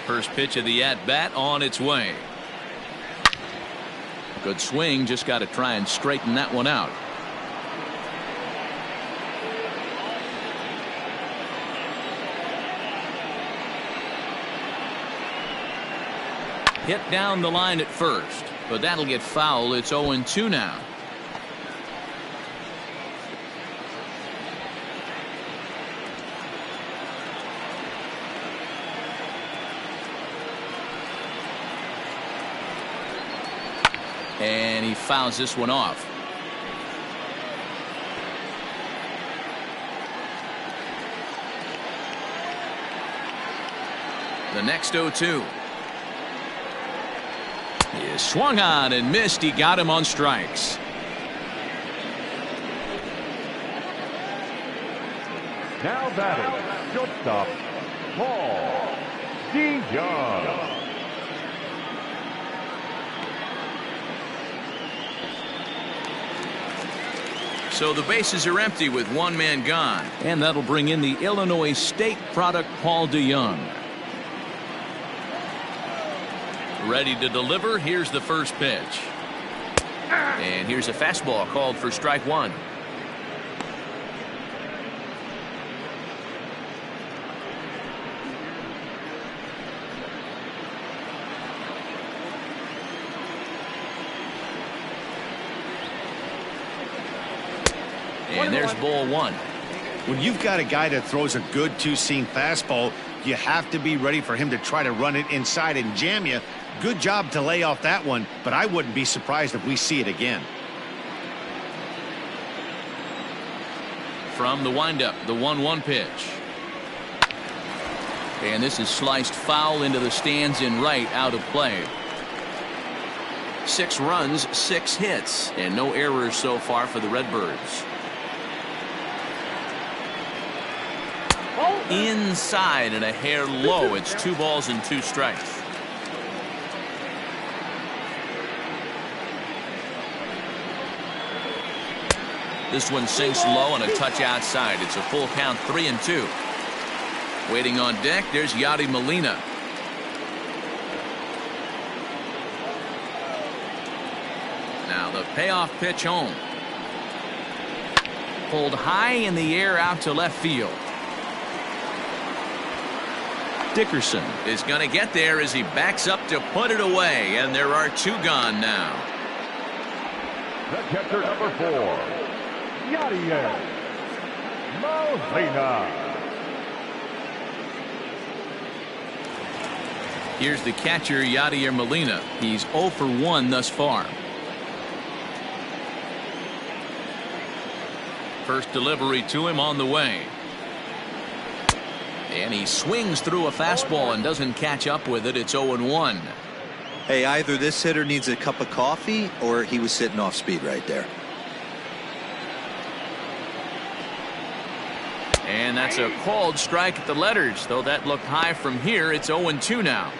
First pitch of the at-bat on its way. Good swing, just got to try and straighten that one out. Hit down the line at first, but that'll get foul. It's 0-2 now. And he fouls this one off. The next 0-2. He is swung on and missed. He got him on strikes. Now batting, shortstop, Paul DeJong. So the bases are empty with one man gone, and that'll bring in the Illinois State product, Paul DeJong. Ready to deliver. Here's the first pitch. And here's a fastball called for strike one. And there's ball one. When you've got a guy that throws a good two-seam fastball, you have to be ready for him to try to run it inside and jam you. Good job to lay off that one, but I wouldn't be surprised if we see it again. From the windup, the 1-1 pitch. And this is sliced foul into the stands in right, out of play. 6 runs, 6 hits, and no errors so far for the Redbirds. Inside and a hair low. It's 2 balls and 2 strikes. This one sinks low and a touch outside. It's a full count, 3-2. Waiting on deck, there's Yadi Molina. Now the payoff pitch home. Pulled high in the air out to left field. Dickerson is going to get there as he backs up to put it away, and there are 2 gone now. The catcher, number 4, Yadier Molina. Here's the catcher, Yadier Molina. He's 0 for 1 thus far. First delivery to him on the way. And he swings through a fastball and doesn't catch up with it. It's 0-1. Hey, either this hitter needs a cup of coffee or he was sitting off speed right there. And that's a called strike at the letters, though that looked high from here. It's 0-2 now.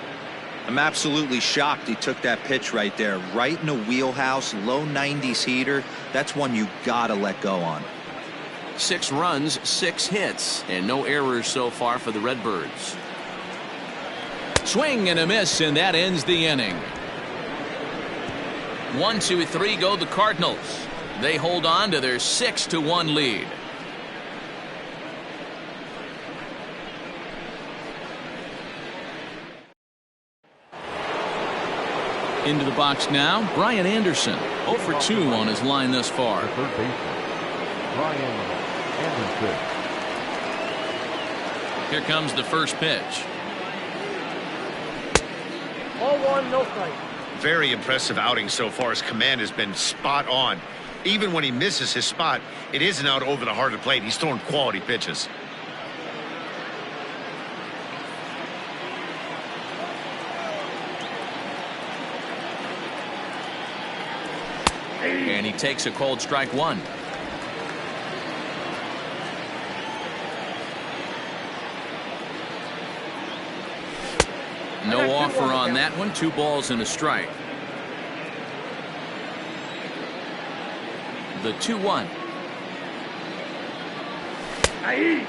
I'm absolutely shocked he took that pitch right there, right in the wheelhouse, low 90s heater. That's one you gotta let go on. 6 runs, 6 hits, and no errors so far for the Redbirds. Swing and a miss, and that ends the inning. 1, 2, 3 go the Cardinals. They hold on to their 6-1 lead. Into the box now, Brian Anderson. 0 for 2 on his line thus far. Third baseman, Brian Anderson. Here comes the first pitch. Ball 1, no strike. Very impressive outing so far. His command has been spot on. Even when he misses his spot, it isn't out over the heart of the plate. He's throwing quality pitches. And he takes a cold strike 1. No offer on that one. 2 balls and a strike. The 2-1. Aye.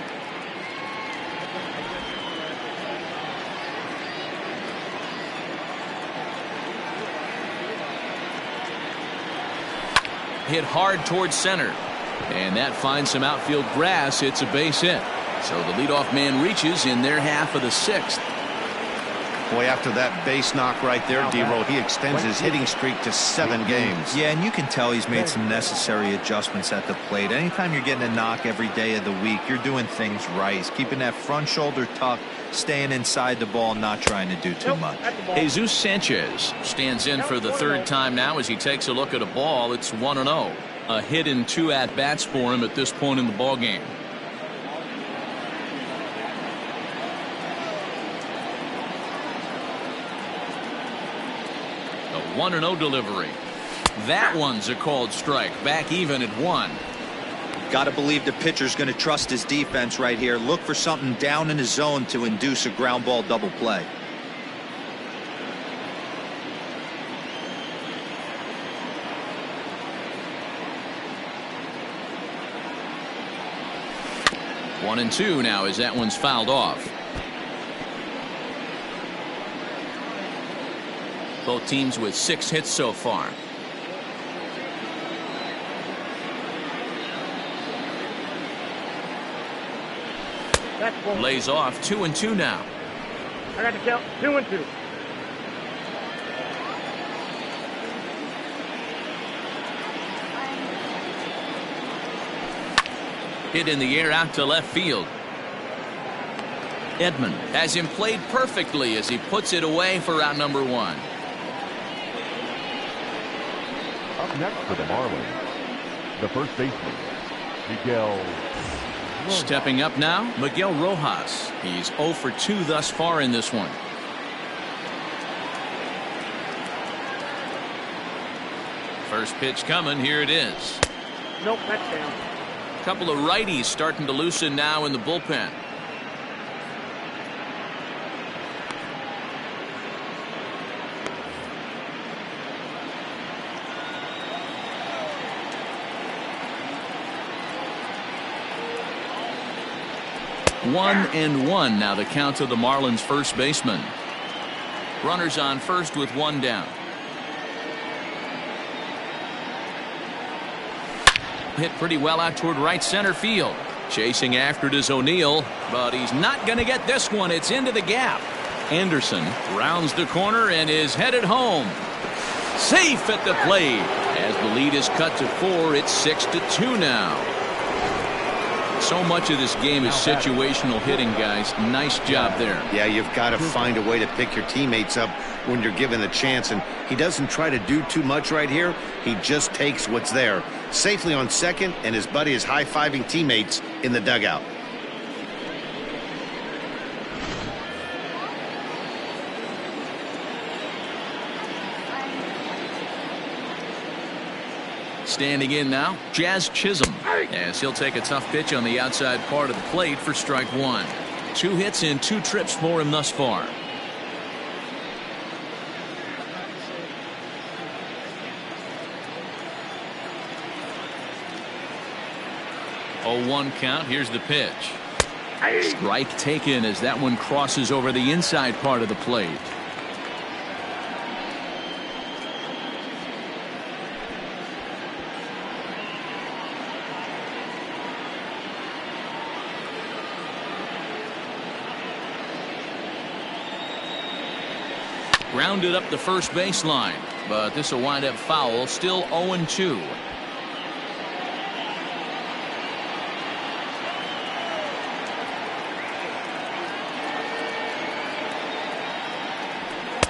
Hit hard towards center. And that finds some outfield grass. It's a base hit. So the leadoff man reaches in their half of the 6th. Boy, after that base knock right there, D-Roll, he extends his hitting streak to 7 games. Yeah, and you can tell he's made some necessary adjustments at the plate. Anytime you're getting a knock every day of the week, you're doing things right. He's keeping that front shoulder tucked, staying inside the ball, not trying to do too much. Jesus Sanchez stands in for the 3rd time now as he takes a look at a ball. It's 1-0. A hit in 2 at-bats for him at this point in the ballgame. A 1-0 delivery. That one's a called strike. Back even at 1. Got to believe the pitcher's going to trust his defense right here. Look for something down in his zone to induce a ground ball double play. One and 2 now as that one's fouled off. Both teams with 6 hits so far. Lays off 2-2 now. I got to count 2-2. Hit in the air out to left field. Edman has him played perfectly as he puts it away for out number 1. Up next for the Marlins, the first baseman, Miguel. Stepping up now, Miguel Rojas. He's 0 for 2 thus far in this one. First pitch coming. Here it is. Nope, that's down. Couple of righties starting to loosen now in the bullpen. One and one now the count to the Marlins first baseman. Runners on first with 1 down. Hit pretty well out toward right center field. Chasing after it is O'Neill, but he's not going to get this one. It's into the gap. Anderson rounds the corner and is headed home. Safe at the plate. As the lead is cut to 4, it's 6-2 now. So much of this game is situational hitting, guys. Nice job there. Yeah, you've got to find a way to pick your teammates up when you're given the chance, and he doesn't try to do too much right here. He just takes what's there. Safely on second, and his buddy is high-fiving teammates in the dugout. Standing in now, Jazz Chisholm, as he'll take a tough pitch on the outside part of the plate for strike 1. 2 hits in 2 trips for him thus far. Oh, 1 count. Here's the pitch. Strike taken as that one crosses over the inside part of the plate. Rounded up the first baseline, but this will wind up foul. Still 0-2.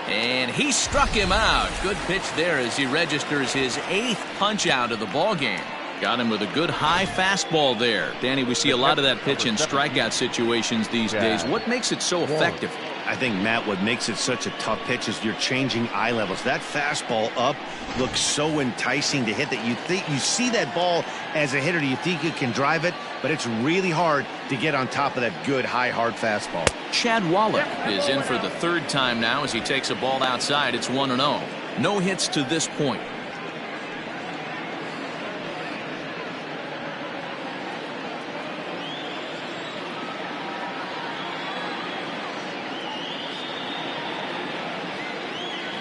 And he struck him out. Good pitch there as he registers his 8th punch out of the ball game. Got him with a good high fastball there. Danny, we see a lot of that pitch in strikeout situations these days. What makes it so effective? I think, Matt, what makes it such a tough pitch is you're changing eye levels. That fastball up looks so enticing to hit that you see that ball as a hitter. You think you can drive it, but it's really hard to get on top of that good high hard fastball. Chad Wallach is in for the 3rd time now as he takes a ball outside. It's 1-0. No hits to this point.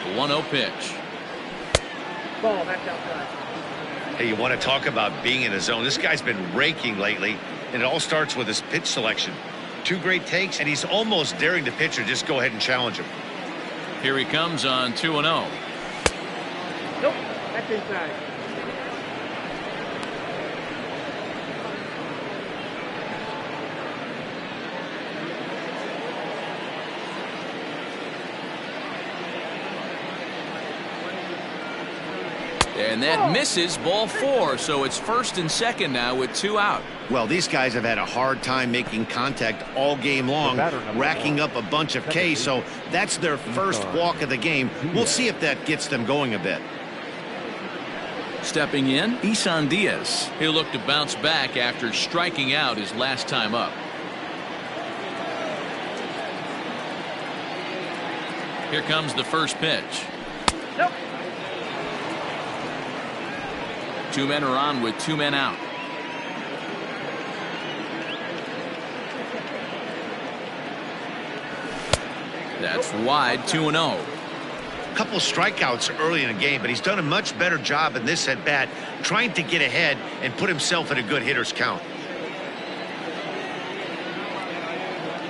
The 1-0 pitch. Ball, that's outside. Hey, you want to talk about being in a zone? This guy's been raking lately, and it all starts with his pitch selection. 2 great takes, and he's almost daring the pitcher just go ahead and challenge him. Here he comes on 2-0. Nope, that's inside. And that misses, ball 4, so it's 1st and 2nd now with 2 out. Well, these guys have had a hard time making contact all game long, racking up a bunch of Ks, so that's their first walk of the game. We'll see if that gets them going a bit. Stepping in, Isan Diaz. He'll look to bounce back after striking out his last time up. Here comes the first pitch. Nope. 2 men are on with 2 men out. That's wide, 2-0. A couple strikeouts early in the game, but he's done a much better job in this at bat, trying to get ahead and put himself in a good hitter's count.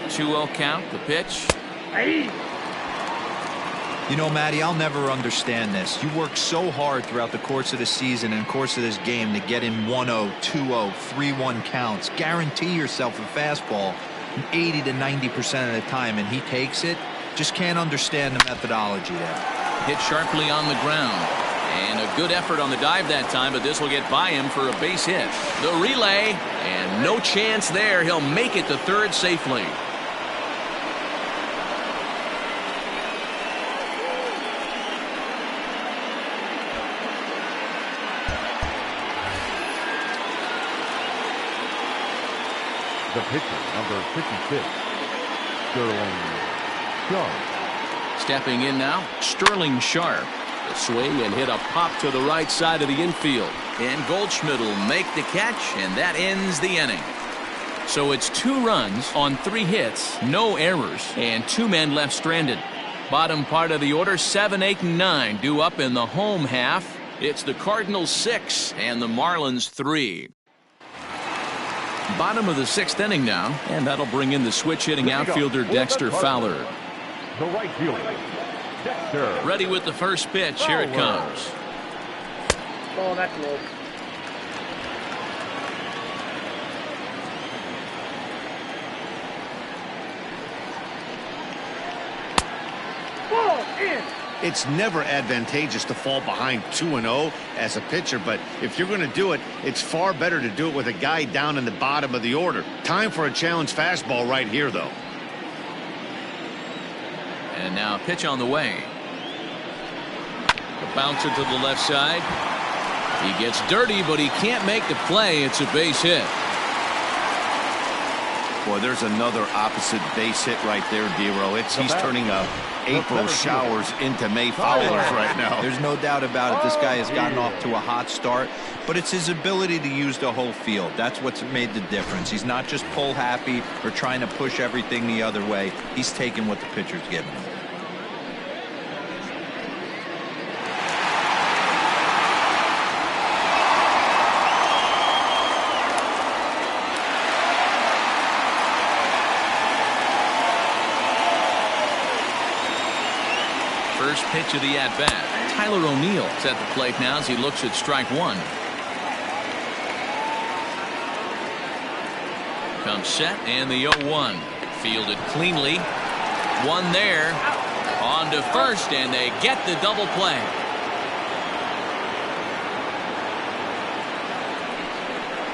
2-0 count, the pitch. Hey. You know, Matty, I'll never understand this. You work so hard throughout the course of the season and course of this game to get in 1-0, 2-0, 3-1 counts. Guarantee yourself a fastball 80 to 90% of the time, and he takes it. Just can't understand the methodology there. Hit sharply on the ground. And a good effort on the dive that time, but this will get by him for a base hit. The relay, and no chance there. He'll make it to third safely. The pitcher, number 56, Sterling Sharp. Stepping in now, Sterling Sharp. The swing and hit a pop to the right side of the infield. And Goldschmidt will make the catch, and that ends the inning. So it's 2 runs on 3 hits, no errors, and 2 men left stranded. Bottom part of the order, 7, 8, and 9 due up in the home half. It's the Cardinals 6 and the Marlins 3. Bottom of the 6th inning now, and that'll bring in the switch-hitting outfielder Dexter Fowler. The right fielder, Dexter. Ready with the first pitch. Here it comes. Ball, that's low. Ball in. It's never advantageous to fall behind 2-0 as a pitcher, but if you're going to do it, it's far better to do it with a guy down in the bottom of the order. Time for a challenge fastball right here, though. And now a pitch on the way. A bouncer to the left side. He gets dirty, but he can't make the play. It's a base hit. Boy, there's another opposite base hit right there, Dero. He's turning April showers into May foulers right now. There's no doubt about it. This guy has gotten off to a hot start, but it's his ability to use the whole field. That's what's made the difference. He's not just pull happy or trying to push everything the other way. He's taking what the pitcher's giving him. First pitch of the at-bat. Tyler O'Neill's at the plate now as he looks at strike 1. Comes set and the 0-1. Fielded cleanly. One there. On to first, and they get the double play.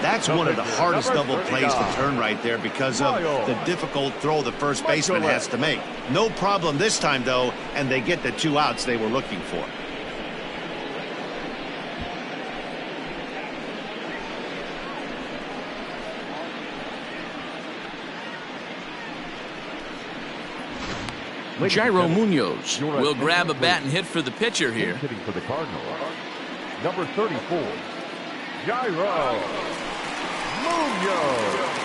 That's one of the hardest double plays to turn right there because of the difficult throw the first baseman has to make. No problem this time, though, and they get the 2 outs they were looking for. Jairo Munoz will grab a bat and hit for the pitcher here. Hitting for the Cardinals, number 34, Jairo Munoz.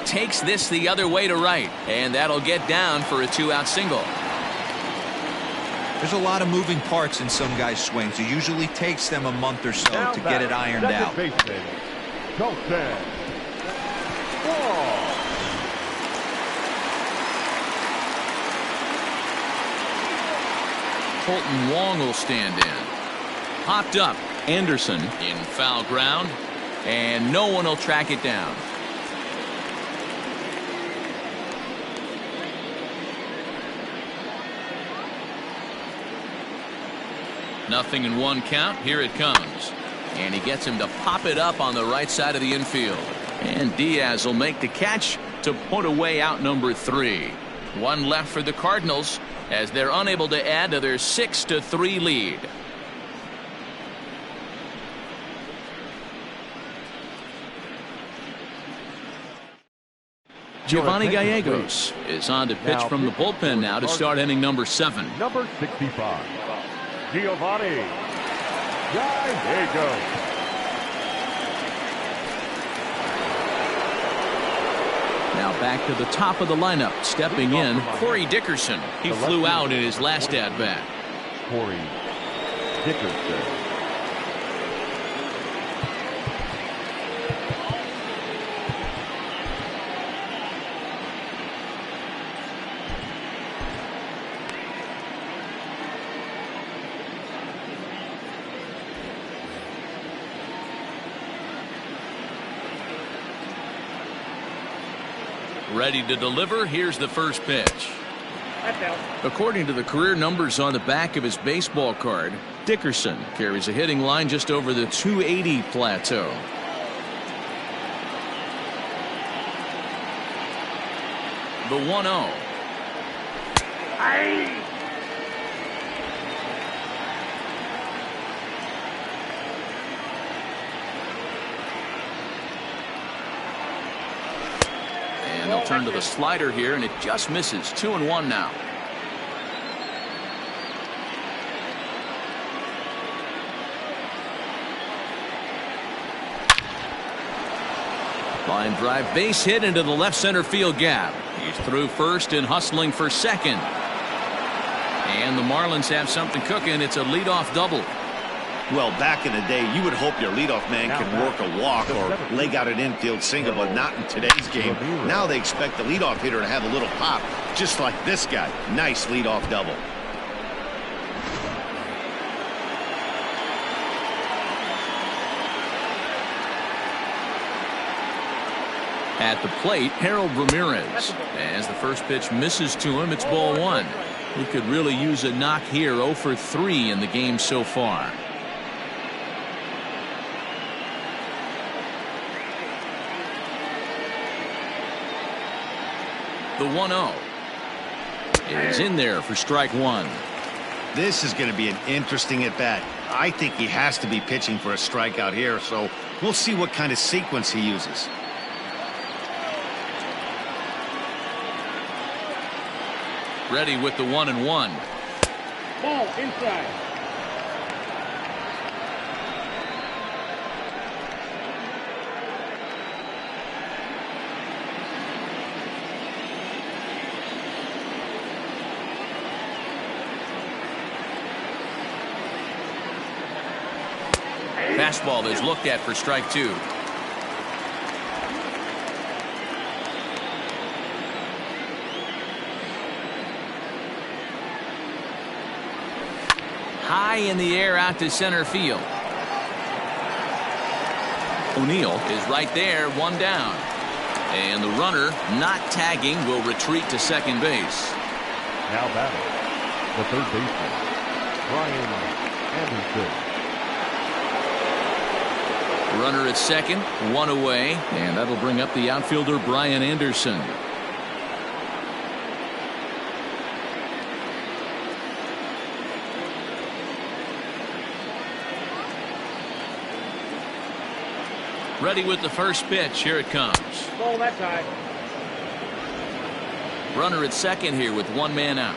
Takes this the other way to right, and that'll get down for a 2-out single. There's a lot of moving parts in some guys' swings. It usually takes them a month or so to get it ironed out. Colton Wong will stand in. Popped up. Anderson in foul ground, and no one will track it down. Nothing in 1 count. Here it comes. And he gets him to pop it up on the right side of the infield. And Diaz will make the catch to put away out number 3. 1 left for the Cardinals as they're unable to add to their 6-3 lead. Giovanni Gallegos is on to pitch from the bullpen now to start inning number 7. Number 65. Giovanni Gallegos. Now back to the top of the lineup. Stepping in, Corey Dickerson. He flew out in his last at-bat. Corey Dickerson. Ready to deliver. Here's the first pitch. That's out. According to the career numbers on the back of his baseball card, Dickerson carries a hitting line just over the 280 plateau. The 1-0. And they'll turn to the slider here, and it just misses. 2-1 now. Line drive base hit into the left center field gap. He's through first and hustling for second. And the Marlins have something cooking. It's a leadoff double. Well, back in the day, you would hope your leadoff man can work a walk or leg out an infield single, but not in today's game. Now they expect the leadoff hitter to have a little pop, just like this guy. Nice leadoff double. At the plate, Harold Ramirez. As the first pitch misses to him, it's ball one. He could really use a knock here. 0 for 3 in the game so far. The 1-0 is in there for strike one. This is going to be an interesting at-bat. I think he has to be pitching for a strikeout here, so we'll see what kind of sequence he uses. Ready with the 1-1. Ball inside. Fastball is looked at for strike two. High in the air out to center field. O'Neill is right there, one down. And the runner, not tagging, will retreat to second base. Now batting, the third baseman, Brian Anderson. Runner at second, one away, and that'll bring up the outfielder Brian Anderson. Ready with the first pitch. Here it comes. Ball that side. Runner at second here with one man out.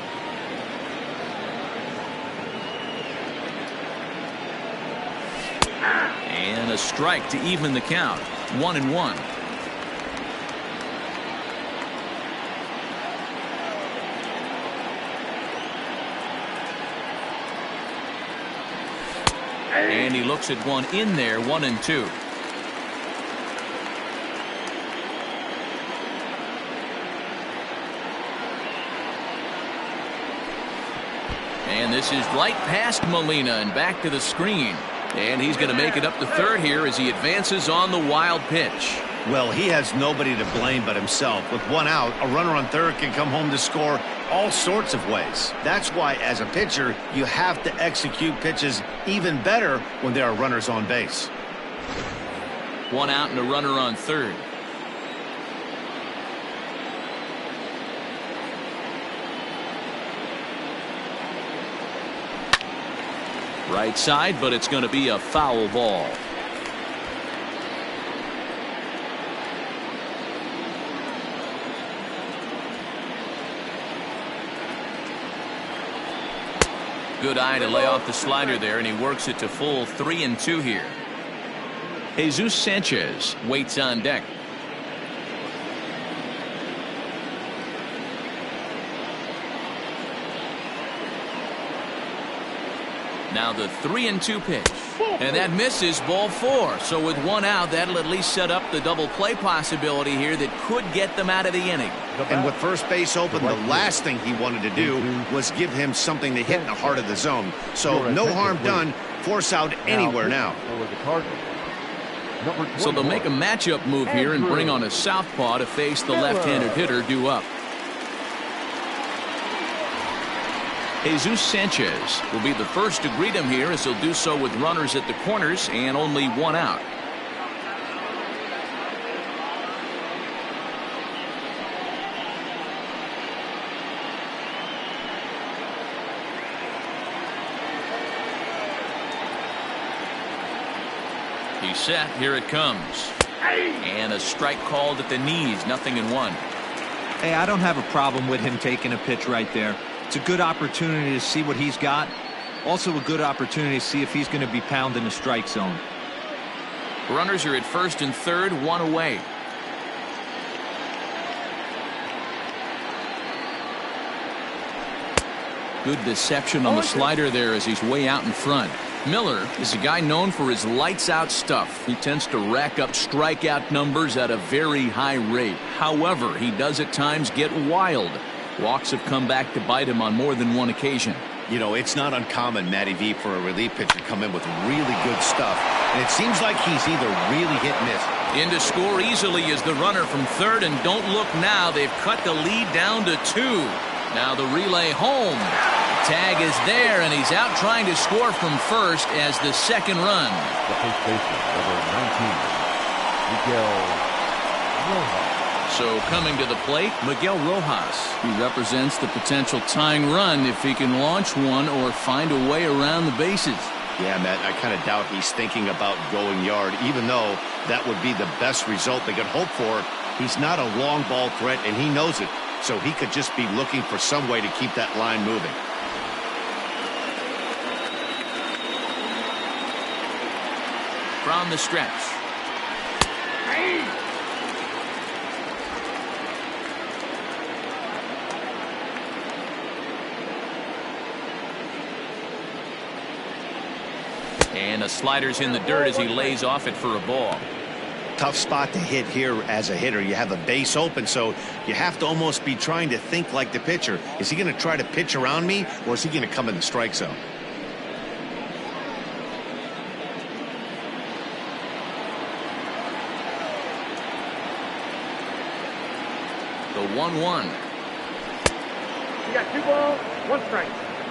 And a strike to even the count. 1-1. And he looks at one in there. 1-2. And this is right past Molina and back to the screen. And he's going to make it up to third here as he advances on the wild pitch. Well, he has nobody to blame but himself. With one out, a runner on third can come home to score all sorts of ways. That's why, as a pitcher, you have to execute pitches even better when there are runners on base. One out and a runner on third. Right side, but it's going to be a foul ball. Good eye to lay off the slider there, and he works it to full 3-2 here. Jesus Sanchez waits on deck. Now the 3-2 pitch. And that misses, ball four. So with one out, that'll at least set up the double play possibility here that could get them out of the inning. And with first base open, the last thing he wanted to do was give him something to hit in the heart of the zone. So no harm done. Force out anywhere now. For the Cardinals, Number So they'll 21. make a matchup move here and bring on a southpaw to face the left-handed hitter due up. Jesus Sanchez will be the first to greet him here, as he'll do so with runners at the corners and only one out. He's set. Here it comes. And a strike called at the knees. 0-1. Hey, I don't have a problem with him taking a pitch right there. It's a good opportunity to see what he's got. Also a good opportunity to see if he's going to be pounding the strike zone. Runners are at first and third, one away. Good deception on the slider there as he's way out in front. Miller is a guy known for his lights-out stuff. He tends to rack up strikeout numbers at a very high rate. However, he does at times get wild. Walks have come back to bite him on more than one occasion. You know, it's not uncommon, Matty V, for a relief pitcher to come in with really good stuff. And it seems like he's either really hit and miss. In to score easily is the runner from third, and don't look now. They've cut the lead down to 2. Now the relay home. Tag is there, and he's out trying to score from first as the second run. The first baseman, number 19, Miguel Rojas. So coming to the plate, Miguel Rojas. He represents the potential tying run if he can launch one or find a way around the bases. Yeah, Matt, I kind of doubt he's thinking about going yard, even though that would be the best result they could hope for. He's not a long ball threat, and he knows it. So he could just be looking for some way to keep that line moving. From the stretch. And a slider's in the dirt as he lays off it for a ball. Tough spot to hit here as a hitter. You have a base open, so you have to almost be trying to think like the pitcher. Is he going to try to pitch around me, or is he going to come in the strike zone? The 1-1. You got 2 balls, 1 strike.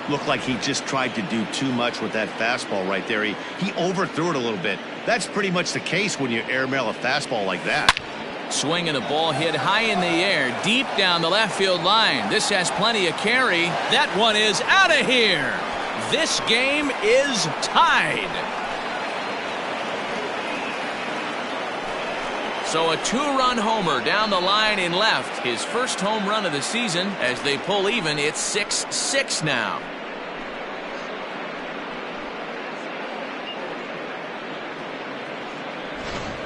Looked like he just tried to do too much with that fastball right there. He overthrew it a little bit. That's pretty much the case when you airmail a fastball like that. Swinging a ball hit high in the air, deep down the left field line. This has plenty of carry. That one is out of here. This game is tied. So a 2-run homer down the line in left. His first home run of the season. As they pull even, it's 6-6 now.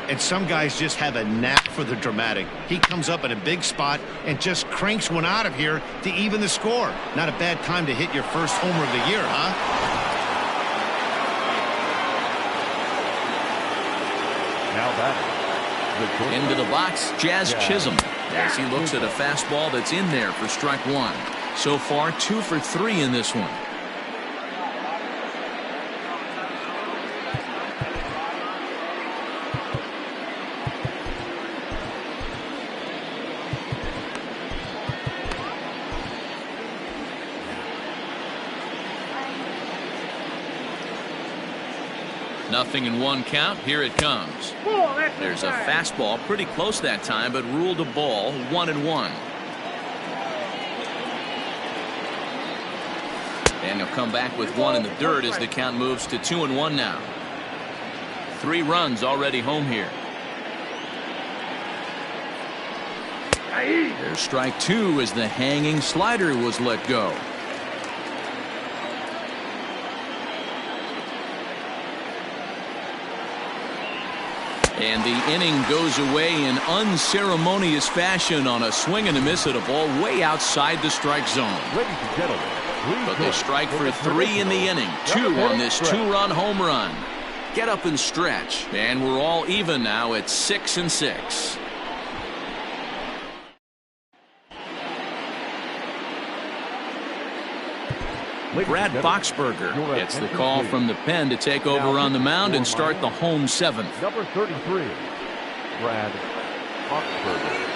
And some guys just have a knack for the dramatic. He comes up in a big spot and just cranks one out of here to even the score. Not a bad time to hit your first homer of the year, huh? Now batting. Into the box, Jazz Chisholm, as he looks at a fastball that's in there for strike 1. So far, 2 for 3 in this one. Nothing in 1 count. Here it comes. There's a fastball pretty close that time, but ruled a ball. 1-1. And he'll come back with 1 in the dirt as the count moves to 2-1 now. 3 runs already home here. There's strike 2 as the hanging slider was let go. And the inning goes away in unceremonious fashion on a swing and a miss at a ball way outside the strike zone. Ladies and gentlemen, But they strike for 3 in the inning. 2 on this 2-run home run. Get up and stretch. And we're all even now at 6-6. Brad Boxberger gets the call from the pen to take over on the mound and start the home seventh. Number 33, Brad Boxberger.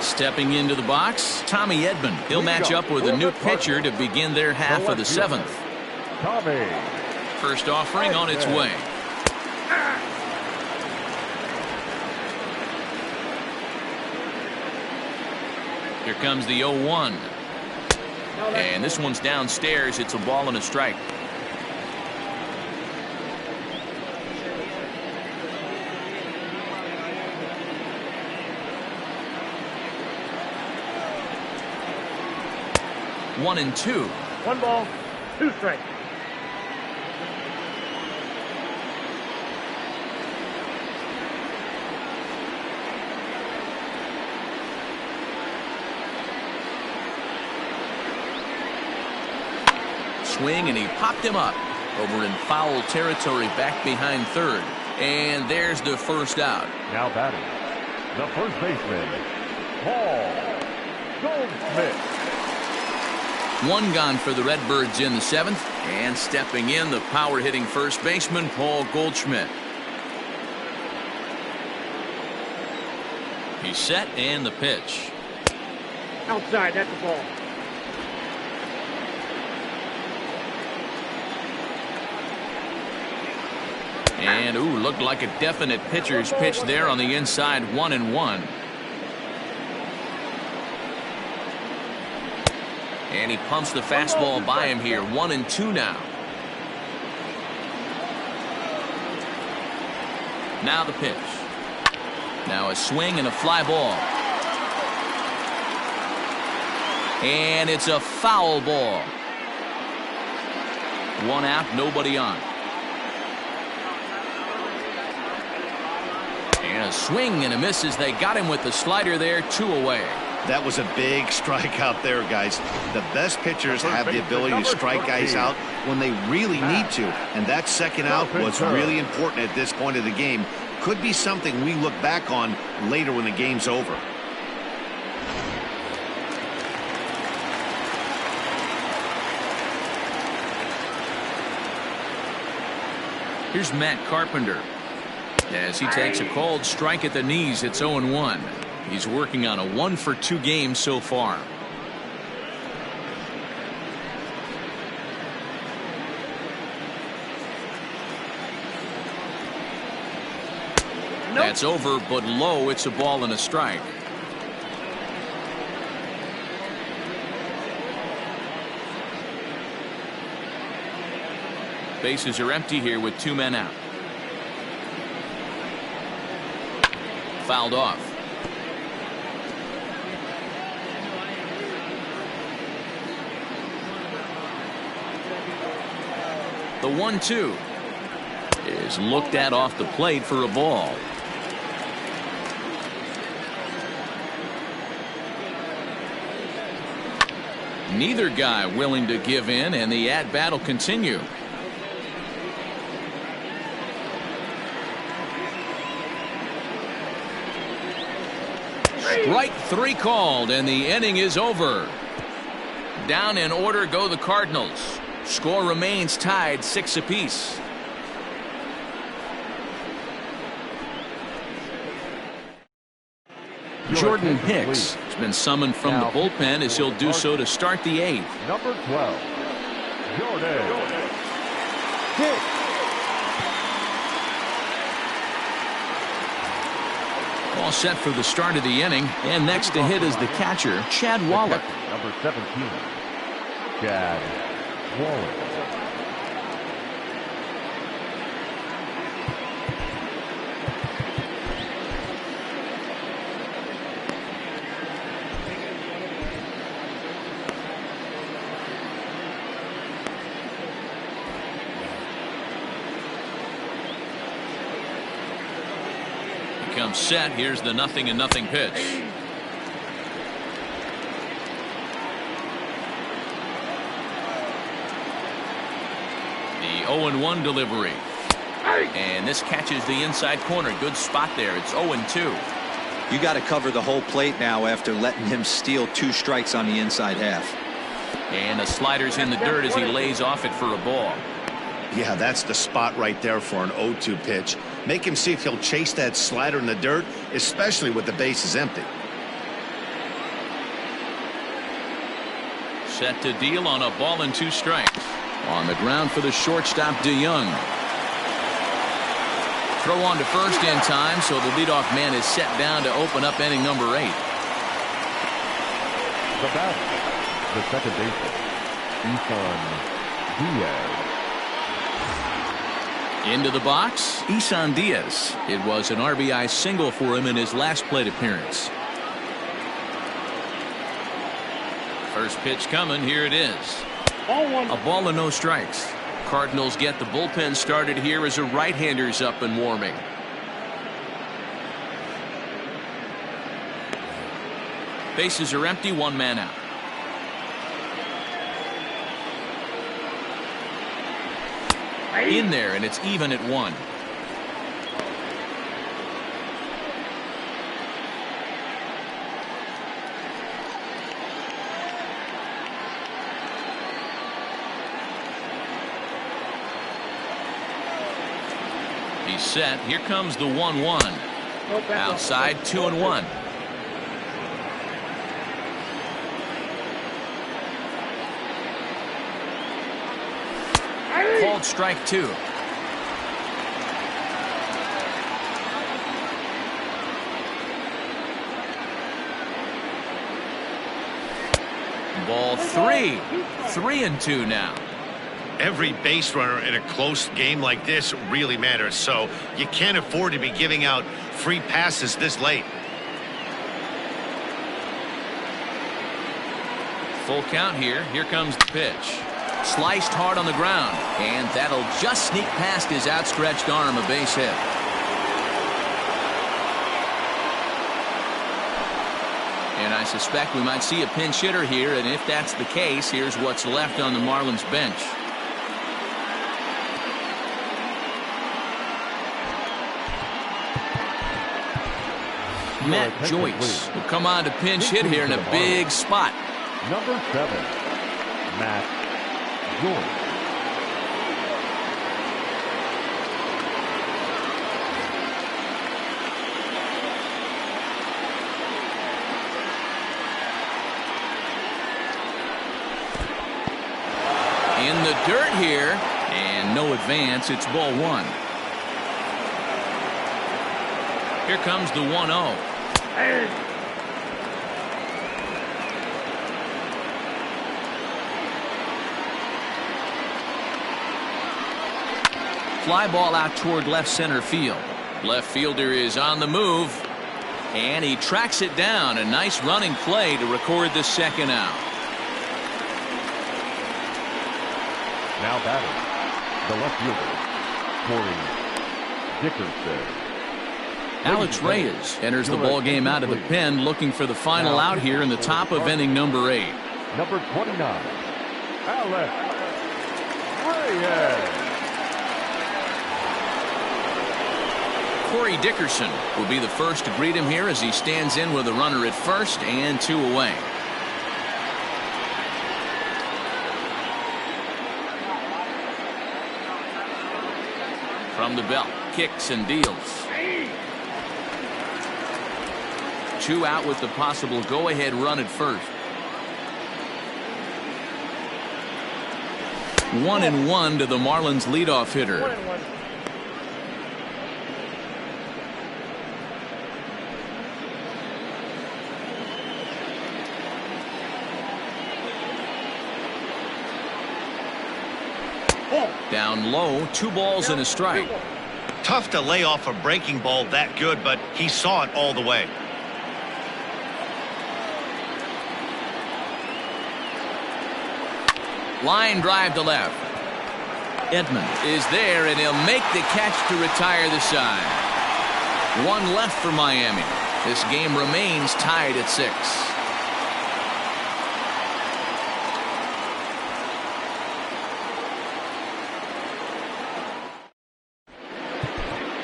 Stepping into the box, Tommy Edman. He'll match up with a new pitcher to begin their half of the seventh. Tommy. First offering on its way. Here comes the 0-1. And this one's downstairs. It's a ball and a strike. One and two. 1 ball, 2 strikes. Swing, and he popped him up over in foul territory back behind third. And there's the first out. Now batting, the first baseman, Paul Goldschmidt. One gone for the Redbirds in the seventh. And stepping in, the power-hitting first baseman, Paul Goldschmidt. He's set, and the pitch. Outside, that's the ball. And, ooh, looked like a definite pitcher's pitch there on the inside, 1-1. And he pumps the fastball by him here, 1-2 now. Now the pitch. Now a swing and a fly ball. And it's a foul ball. 1 out, nobody on. And a swing and a miss as they got him with the slider there, 2 away. That was a big strikeout there, guys. The best pitchers have the ability to strike guys out when they really need to. And that second out was really important at this point of the game. Could be something we look back on later when the game's over. Here's Matt Carpenter. As he takes a called strike at the knees, it's 0-1. He's working on a 1-for-2 game so far. That's over, but low. It's a ball and a strike. Bases are empty here with 2 men out. Fouled off. The 1-2 is looked at off the plate for a ball. Neither guy willing to give in, and the at-bat will continue. Strike 3 called, and the inning is over. Down in order go the Cardinals. Score remains tied 6 apiece. Jordan Hicks has been summoned from the bullpen as he'll do so to start the 8th. Number 12, Jordan Hicks. All set for the start of the inning, and next to hit is the catcher, Chad Wallach. Number 17, Chad Wallach. Comes set. Here's the 0-0 pitch. The 0-1 delivery. And this catches the inside corner. Good spot there. It's 0-2. You got to cover the whole plate now after letting him steal 2 strikes on the inside half. And the slider's in the dirt as he lays off it for a ball. Yeah, that's the spot right there for an 0-2 pitch. Make him see if he'll chase that slider in the dirt, especially with the bases empty. Set to deal on a ball and 2 strikes. On the ground for the shortstop, DeYoung. Throw on to first in time, so the leadoff man is set down to open up inning number 8. The batter, the second baseman, Isan Diaz. Into the box, Isan Diaz. It was an RBI single for him in his last plate appearance. First pitch coming, here it is. A ball and no strikes. Cardinals get the bullpen started here as a right-hander's up and warming. Bases are empty, 1 man out. In there, and it's even at 1. He's set. Here comes the 1-1. Outside, 2-1. Called strike 2. Ball 3. 3-2 now. Every base runner in a close game like this really matters, so you can't afford to be giving out free passes this late. Full count here. Here comes the pitch. Sliced hard on the ground, and that'll just sneak past his outstretched arm, a base hit. And I suspect we might see a pinch hitter here, and if that's the case, here's what's left on the Marlins bench. Matt Joyce will come on to pinch hit here in a big spot. Number 7, Matt Joyce. In the dirt here, and no advance. It's ball 1. Here comes the 1-0. Fly ball out toward left center field. Left fielder is on the move, and he tracks it down. A nice running play to record the second out. Now batting, the left fielder, Corey Dickerson. Alex Reyes enters the ball game out of the pen, looking for the final out here in the top of inning number 8. Number 29, Alex Reyes. Corey Dickerson will be the first to greet him here as he stands in with a runner at first and 2 away. From the belt, kicks and deals. 2 out with the possible go-ahead run at first. 1-1 to the Marlins leadoff hitter. Down low, 2 balls and a strike. Tough to lay off a breaking ball that good, but he saw it all the way. Line drive to left. Edman is there, and he'll make the catch to retire the side. 1 left for Miami. This game remains tied at 6.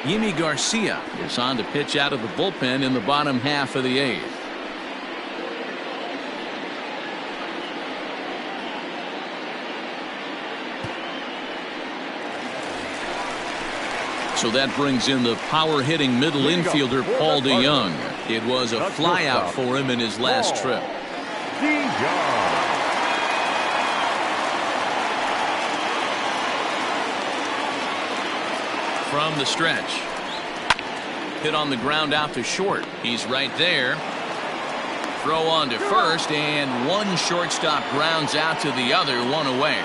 Yimi Garcia is on to pitch out of the bullpen in the bottom half of the 8th. So that brings in the power-hitting middle infielder Paul DeYoung. It was a flyout for him in his last trip. From the stretch. Hit on the ground out to short. He's right there. Throw on to first, and one shortstop grounds out to the other, one away.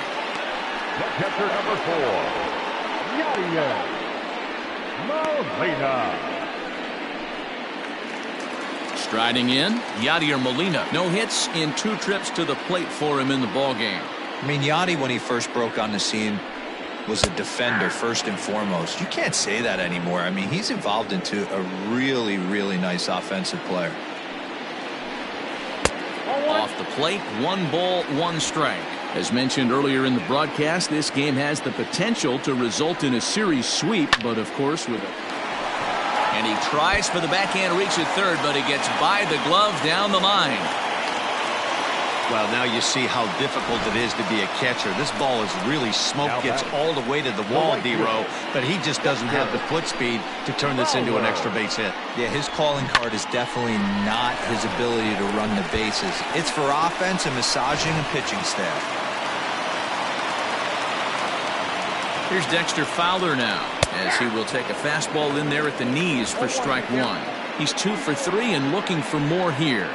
The catcher number 4, Molina. Striding in, Yadier Molina. No hits in 2 trips to the plate for him in the ballgame. I mean, Yadi, when he first broke on the scene, was a defender first and foremost. You can't say that anymore. I mean, he's evolved into a really, really nice offensive player. Off the plate, 1 ball, 1 strike. As mentioned earlier in the broadcast, this game has the potential to result in a series sweep, but of course with a... And he tries for the backhand reach at third, but he gets by the glove down the line. Well, now you see how difficult it is to be a catcher. This ball is really smoked, gets all the way to the wall, D-Row, but he just doesn't have the foot speed to turn this into an extra base hit. Yeah, his calling card is definitely not his ability to run the bases. It's for offense and massaging and pitching staff. Here's Dexter Fowler now, as he will take a fastball in there at the knees for strike 1. He's 2 for 3 and looking for more here.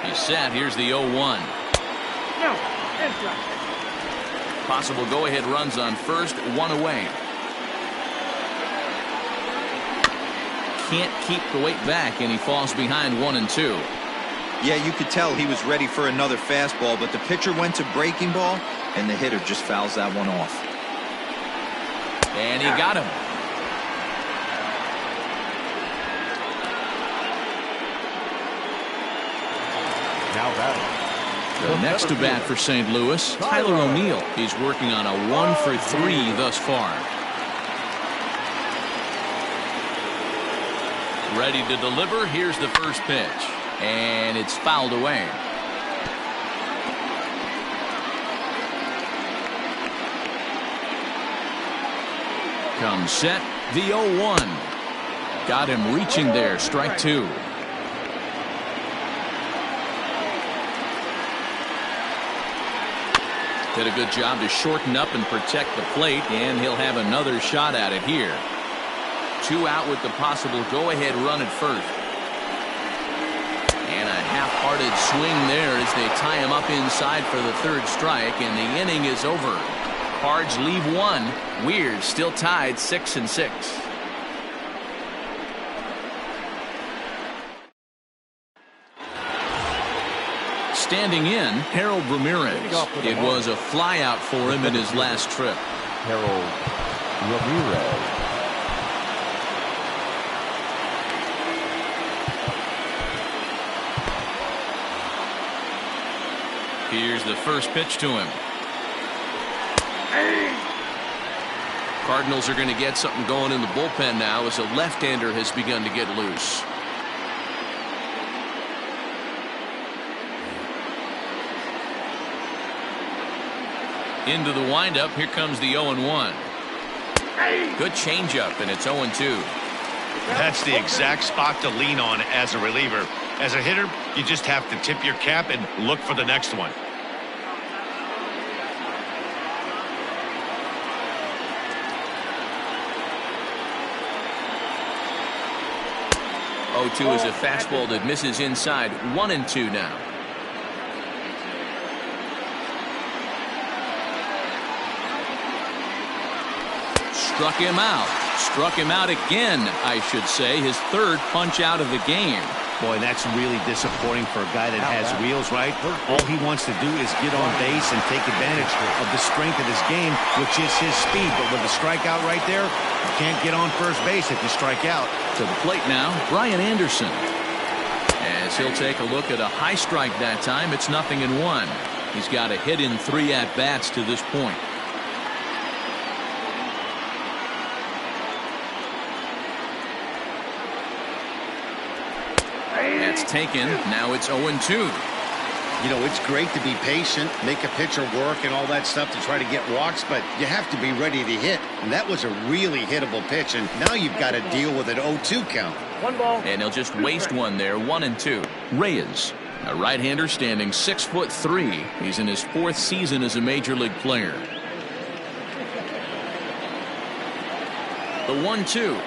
He's set. Here's the 0-1. Possible go-ahead runs on first, 1 away. Can't keep the weight back, and he falls behind 1-2. Yeah, you could tell he was ready for another fastball, but the pitcher went to breaking ball, and the hitter just fouls that one off. And he got him. Now batting. The next to bat for St. Louis, Tyler O'Neill. He's working on a 1 for 3 thus far. Ready to deliver. Here's the first pitch. And it's fouled away. Comes set. The 0-1. Got him reaching there. Strike 2. Did a good job to shorten up and protect the plate, and he'll have another shot at it here. 2 out with the possible go-ahead run at first. And a half-hearted swing there as they tie him up inside for the 3rd strike, and the inning is over. Cards leave 1. Weird still tied 6-6. Standing in, Harold Ramirez. It was a flyout for him in his last trip. Harold Ramirez. Here's the first pitch to him. Cardinals are going to get something going in the bullpen now as a left-hander has begun to get loose. Into the windup. Here comes the 0-1. Good changeup, and it's 0-2. That's the exact spot to lean on as a reliever. As a hitter, you just have to tip your cap and look for the next one. Oh-2 is a fastball that misses inside. 1-2 now. Struck him out. Struck him out again, I should say. His 3rd punch out of the game. Boy, that's really disappointing for a guy that has wheels, right? All he wants to do is get on base and take advantage of the strength of his game, which is his speed. But with a strikeout right there, you can't get on first base if you strike out. To the plate now, Brian Anderson. As he'll take a look at a high strike that time, it's 0-1. He's got a hit in 3 at-bats to this point. That's taken. Now it's 0-2. You know, it's great to be patient, make a pitcher work and all that stuff to try to get walks, but you have to be ready to hit. And that was a really hittable pitch, and now you've got to deal with an 0-2 count. 1 ball. And he'll just waste one there, 1-2. Reyes, a right-hander standing 6'3". He's in his 4th season as a major league player. The 1-2.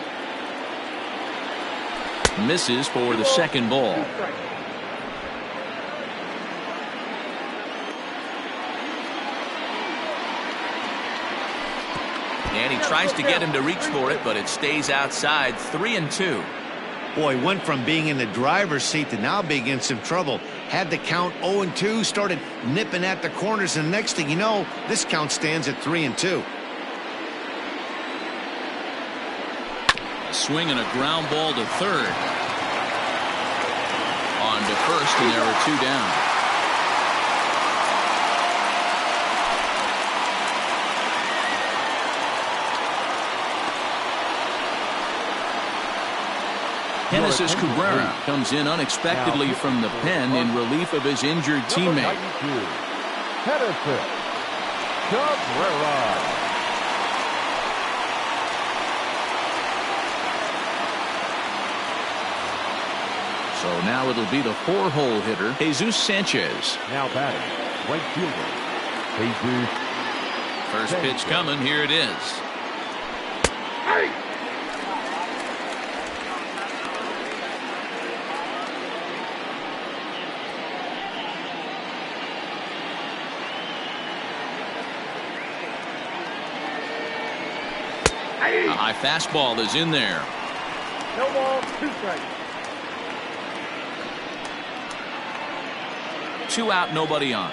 Misses for the second ball. And he tries to get him to reach for it, but it stays outside. 3-2. Boy, went from being in the driver's seat to now being in some trouble. Had the count 0-2, started nipping at the corners, and the next thing you know, this count stands at 3-2. A swing and a ground ball to third. On to first, and there are 2 down. Genesis Cabrera comes in unexpectedly from the pen in relief of his injured teammate. Genesis Cabrera. So now it'll be the 4-hole hitter, Jesus Sanchez. Now batting, right fielder, Jesus. First pitch coming. Here it is. A high fastball is in there. No ball, 2 strikes. 2 out, nobody on.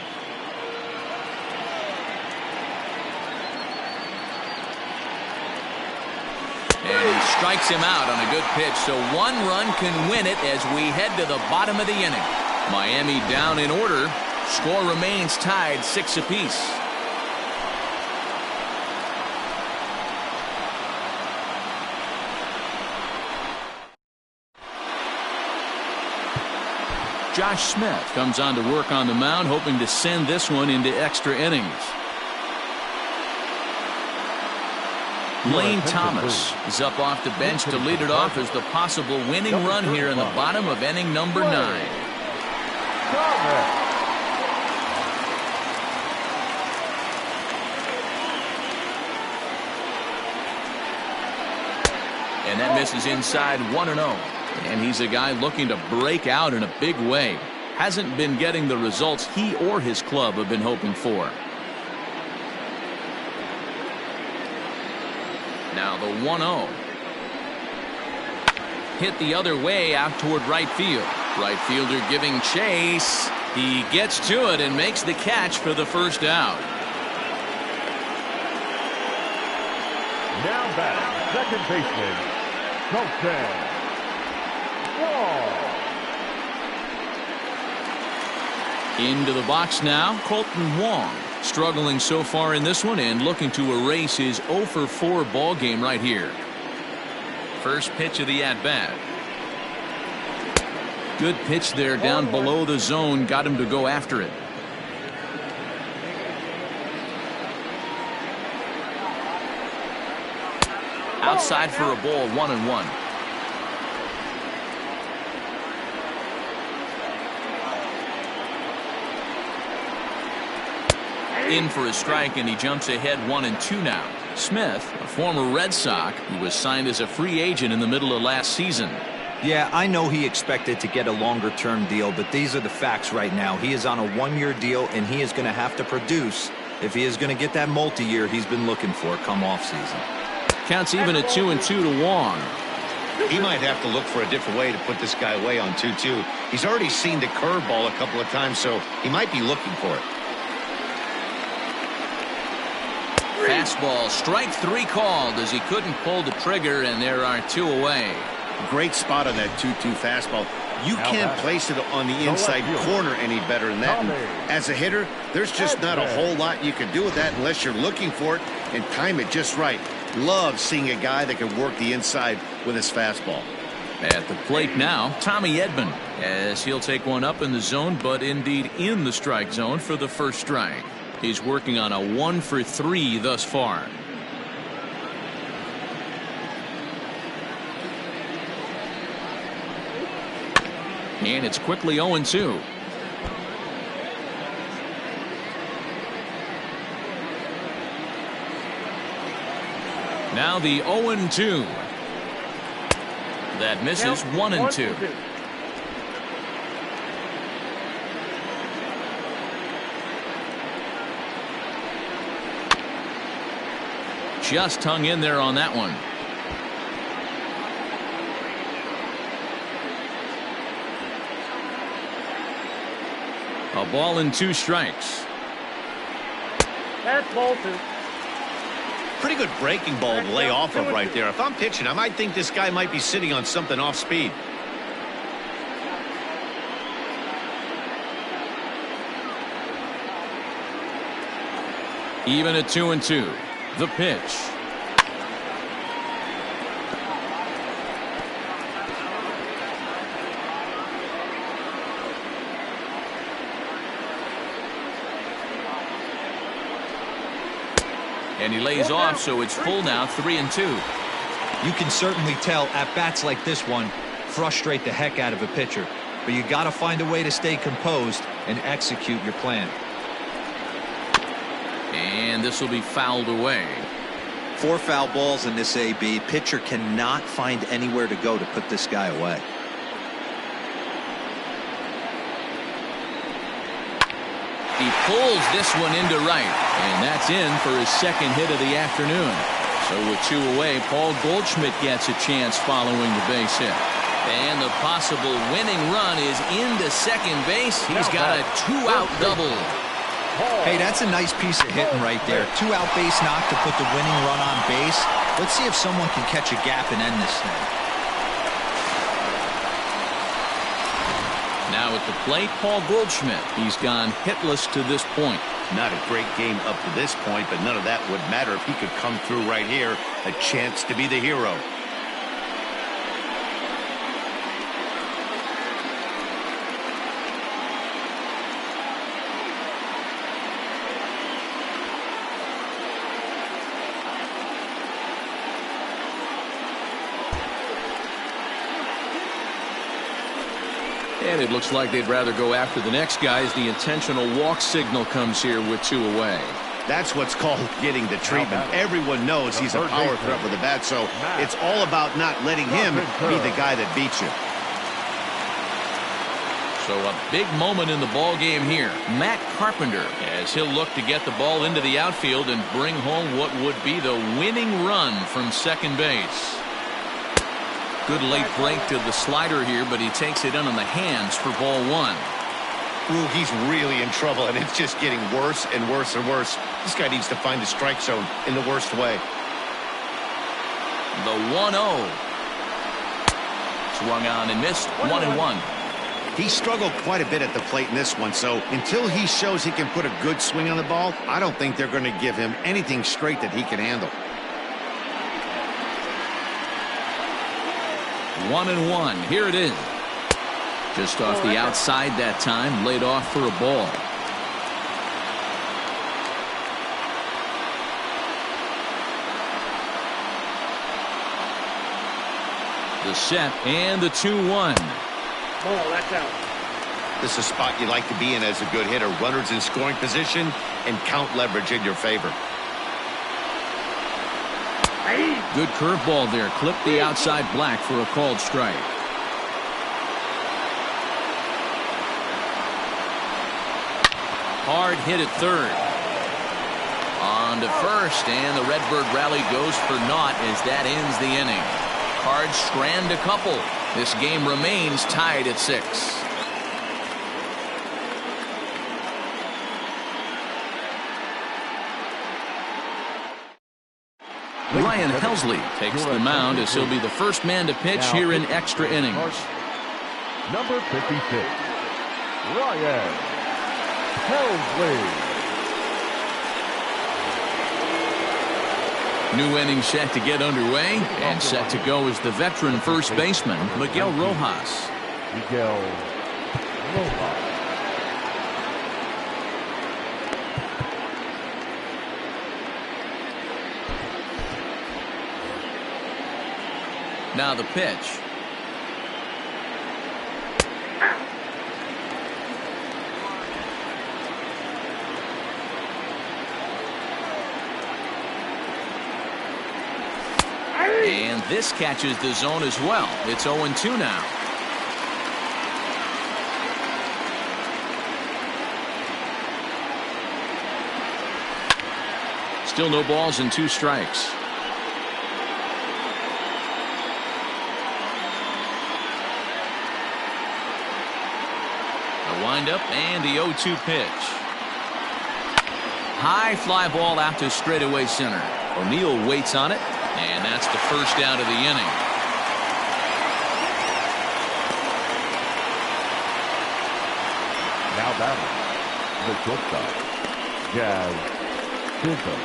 And he strikes him out on a good pitch, so 1 run can win it as we head to the bottom of the inning. Miami down in order. Score remains tied 6 apiece. Josh Smith comes on to work on the mound, hoping to send this one into extra innings. Lane Thomas is up off the bench to lead it off as the possible winning run here in the bottom of inning number 9. And that misses inside 1-0. And he's a guy looking to break out in a big way. Hasn't been getting the results he or his club have been hoping for. Now the 1-0. Hit the other way out toward right field. Right fielder giving chase. He gets to it and makes the catch for the first out. Now back, second baseman, Colton. Into the box now, Colton Wong. Struggling so far in this one and looking to erase his 0-for-4 ball game right here. First pitch of the at-bat. Good pitch there down below the zone. Got him to go after it. Outside for a ball, 1-1. In for a strike, and he jumps ahead 1-2 now. Smith, a former Red Sox, who was signed as a free agent in the middle of last season. Yeah, I know he expected to get a longer-term deal, but these are the facts right now. He is on a 1-year deal, and he is going to have to produce if he is going to get that multi-year he's been looking for come off-season. Counts even at 2-2 to Wong. He might have to look for a different way to put this guy away on 2-2. He's already seen the curveball a couple of times, so he might be looking for it. Fastball, strike 3 called as he couldn't pull the trigger, and there are 2 away. Great spot on that 2-2 fastball. You can't place it on the inside corner any better than that. And as a hitter, there's just not a whole lot you can do with that unless you're looking for it and time it just right. Love seeing a guy that can work the inside with his fastball. At the plate now, Tommy Edman, as he'll take one up in the zone, but indeed in the strike zone for the first strike. He's working on a 1-for-3 thus far. And it's quickly 0-2. Now the 0-2. That misses. 1-2. Just hung in there on that one. A ball and 2 strikes. That's ball 2. Pretty good breaking ball to lay off of right there. If I'm pitching, I might think this guy might be sitting on something off speed. Even at 2-2. The pitch. And he lays off, so it's full now, 3-2. You can certainly tell at bats like this one frustrate the heck out of a pitcher, but you got to find a way to stay composed and execute your plan. And this will be fouled away. 4 foul balls in this AB. Pitcher cannot find anywhere to go to put this guy away. He pulls this one into right, and that's in for his second hit of the afternoon. So with 2 away, Paul Goldschmidt gets a chance following the base hit. And the possible winning run is into second base. He's got a 2-out double. Hey, that's a nice piece of hitting right there. 2-out base knock to put the winning run on base. Let's see if someone can catch a gap and end this thing. Now at the plate, Paul Goldschmidt. He's gone hitless to this point. Not a great game up to this point, but none of that would matter if he could come through right here. A chance to be the hero. And it looks like they'd rather go after the next guy as the intentional walk signal comes here with 2 away. That's what's called getting the treatment. Everyone knows he's a power threat with the bat, so it's all about not letting him be the guy that beats you. So a big moment in the ball game here. Matt Carpenter, as he'll look to get the ball into the outfield and bring home what would be the winning run from second base. Good late break to the slider here, but he takes it in on the hands for ball 1. Ooh, he's really in trouble, and it's just getting worse and worse and worse. This guy needs to find the strike zone in the worst way. The 1-0. Swung on and missed. 1-1. He struggled quite a bit at the plate in this one, so until he shows he can put a good swing on the ball, I don't think they're going to give him anything straight that he can handle. 1-1. Here it is. Just off the outside that time, laid off for a ball. The set and the 2-1. Ball, that's out. This is a spot you like to be in as a good hitter. Runners in scoring position and count leverage in your favor. Good curveball there. Clipped the outside black for a called strike. Hard hit at third. On to first, and the Redbird rally goes for naught as that ends the inning. Cards strand a couple. This game remains tied at 6. Ryan Helsley takes the mound as he'll be the first man to pitch here in extra innings. Number 56, Ryan Helsley. New inning set to get underway, and set to go is the veteran first baseman, Miguel Rojas. Miguel Rojas. Now the pitch. And this catches the zone as well. It's 0-2 now. Still no balls and 2 strikes. The windup and the 0-2 pitch. High fly ball out to straightaway center. O'Neill waits on it. And that's the first out of the inning. Now batting, the shortstop, Jazz Chisholm.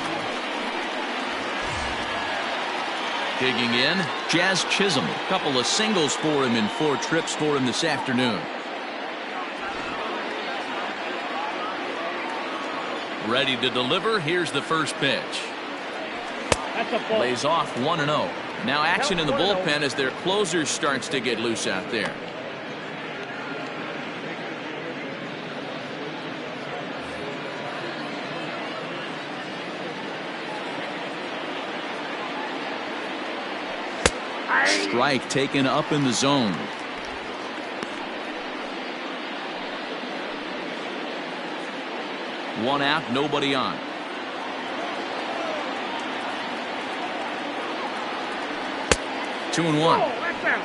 Digging in, Jazz Chisholm. A couple of singles for him in 4 trips for him this afternoon. Ready to deliver. Here's the first pitch. Lays off 1-0. Now action in the bullpen as their closer starts to get loose out there. Strike taken up in the zone. One out, nobody on. Two and one. Oh, that's out.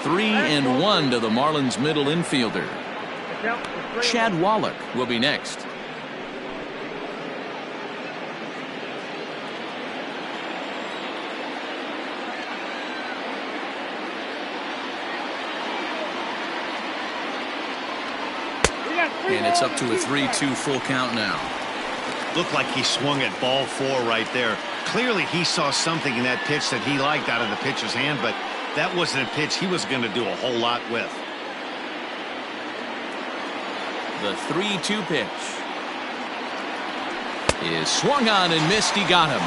Three and one to the Marlins middle infielder. Chad Wallach will be next. And it's up to a 3-2 full count now. Looked like he swung at ball 4 right there. Clearly he saw something in that pitch that he liked out of the pitcher's hand, but that wasn't a pitch he was going to do a whole lot with. The 3-2 pitch is swung on and missed. He got him.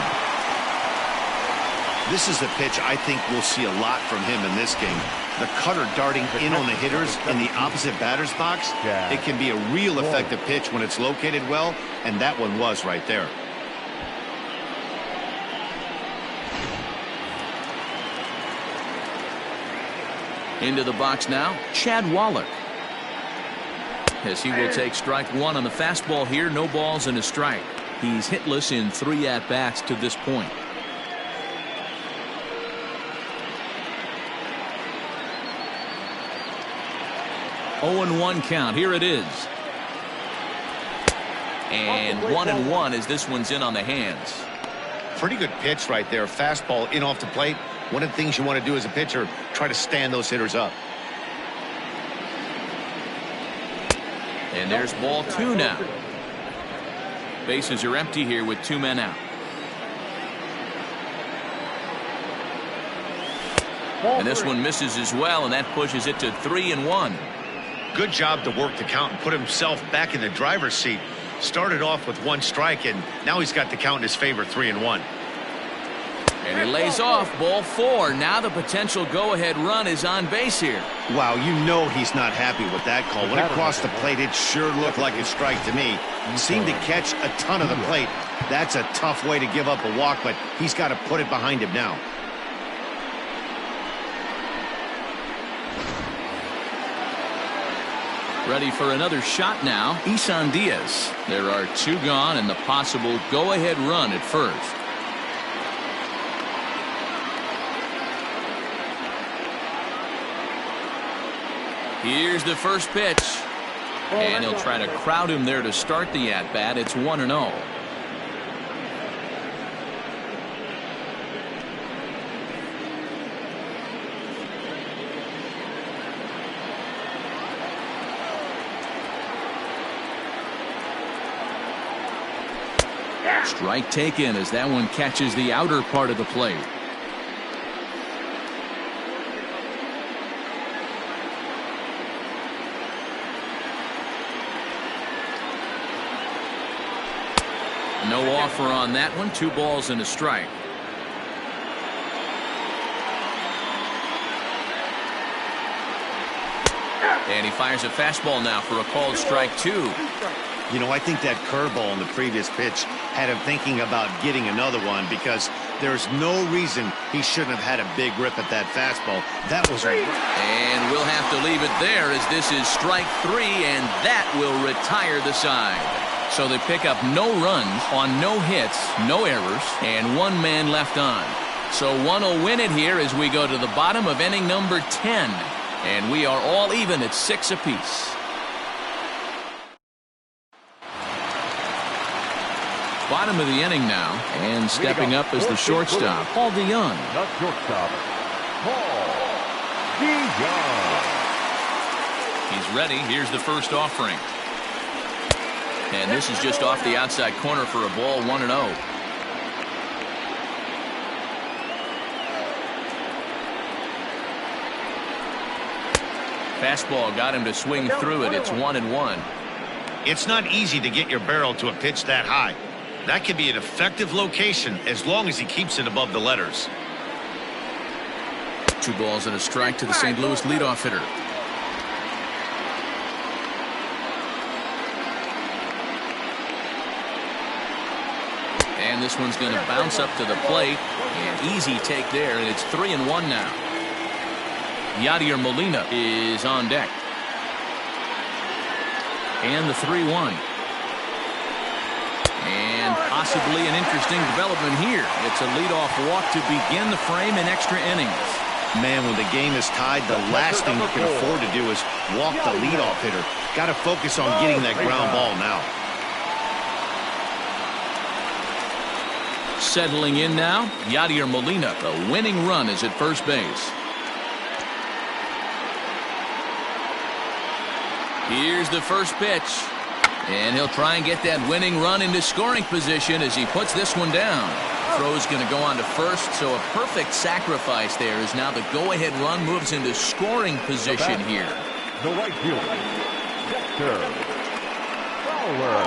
This is the pitch I think we'll see a lot from him in this game. The cutter darting in on the hitters in the opposite batter's box. It can be a real effective pitch when it's located well, and that one was right there. Into the box now, Chad Wallach. As he will take strike 1 on the fastball here. No balls and a strike. He's hitless in 3 at-bats to this point. Oh and 1 count. Here it is. And 1-1 as this one's in on the hands. Pretty good pitch right there. Fastball in off the plate. One of the things you want to do as a pitcher, try to stand those hitters up. And there's ball 2 now. Bases are empty here with 2 men out. And this one misses as well, and that pushes it to 3-1. Good job to work the count and put himself back in the driver's seat. Started off with 1 strike, and now he's got the count in his favor, 3-1. And he lays off ball 4. Now the potential go-ahead run is on base here. Wow, you know he's not happy with that call. When it crossed the plate, it sure looked like a strike to me. Seemed to catch a ton of the plate. That's a tough way to give up a walk, but he's got to put it behind him now. Ready for another shot now. Isan Diaz. There are 2 gone and the possible go-ahead run at first. Here's the first pitch. And he'll try to crowd him there to start the at-bat. It's 1-0. Strike taken as that one catches the outer part of the plate. No offer on that one. 2 balls and a strike. And he fires a fastball now for a called strike 2. You know, I think that curveball in the previous pitch had him thinking about getting another one, because there's no reason he shouldn't have had a big rip at that fastball. That was right. And we'll have to leave it there, as this is strike 3, and that will retire the side. So they pick up no runs on no hits, no errors, and 1 man left on. So one will win it here as we go to the bottom of inning number 10. And we are all even at 6 apiece. Bottom of the inning now, and stepping up as the shortstop, Paul DeYoung. The shortstop, Paul DeYoung. He's ready. Here's the first offering. And this is just off the outside corner for a ball, 1-0. Fastball got him to swing through it. It's 1-1. It's not easy to get your barrel to a pitch that high. That could be an effective location as long as he keeps it above the letters. 2 balls and a strike to the St. Louis leadoff hitter. And this one's going to bounce up to the plate. An easy take there, and it's 3-1 now. Yadier Molina is on deck. And the 3-1. And possibly an interesting development here. It's a leadoff walk to begin the frame in extra innings. Man, when the game is tied, the last thing you can afford to do is walk the leadoff hitter. Got to focus on getting that ground ball now. Settling in now, Yadier Molina. The winning run is at first base. Here's the first pitch. And he'll try and get that winning run into scoring position as he puts this one down. Throw's going to go on to first, so a perfect sacrifice there as now the go-ahead run moves into scoring position here. The right fielder, Dexter Fowler.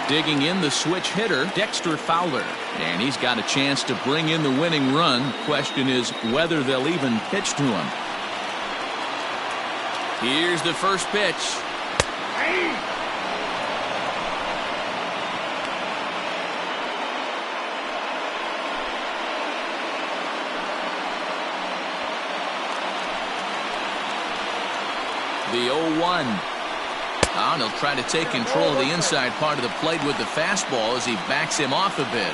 Digging in the switch hitter, Dexter Fowler. And he's got a chance to bring in the winning run. Question is whether they'll even pitch to him. Here's the first pitch. The 0-1. And he'll try to take control of the inside part of the plate with the fastball as he backs him off a bit.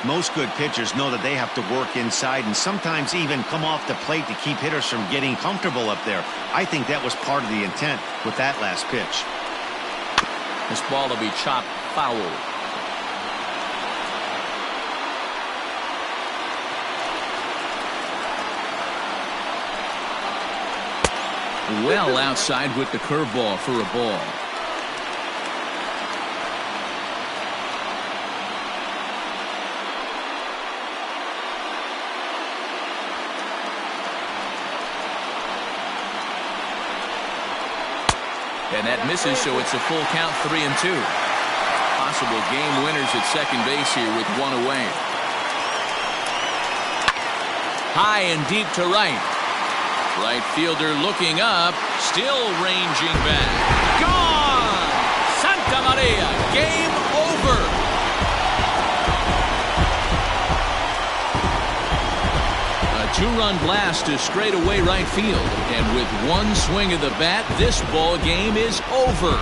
Most good pitchers know that they have to work inside and sometimes even come off the plate to keep hitters from getting comfortable up there. I think that was part of the intent with that last pitch. This ball will be chopped foul. Well outside with the curveball for a ball. And that misses, so it's a full count, 3-2. Possible game winners at second base here with 1 away. High and deep to right. Right fielder looking up, still ranging back. Gone! Santa Maria, game over. A 2-run blast to straightaway right field. And with 1 swing of the bat, this ball game is over.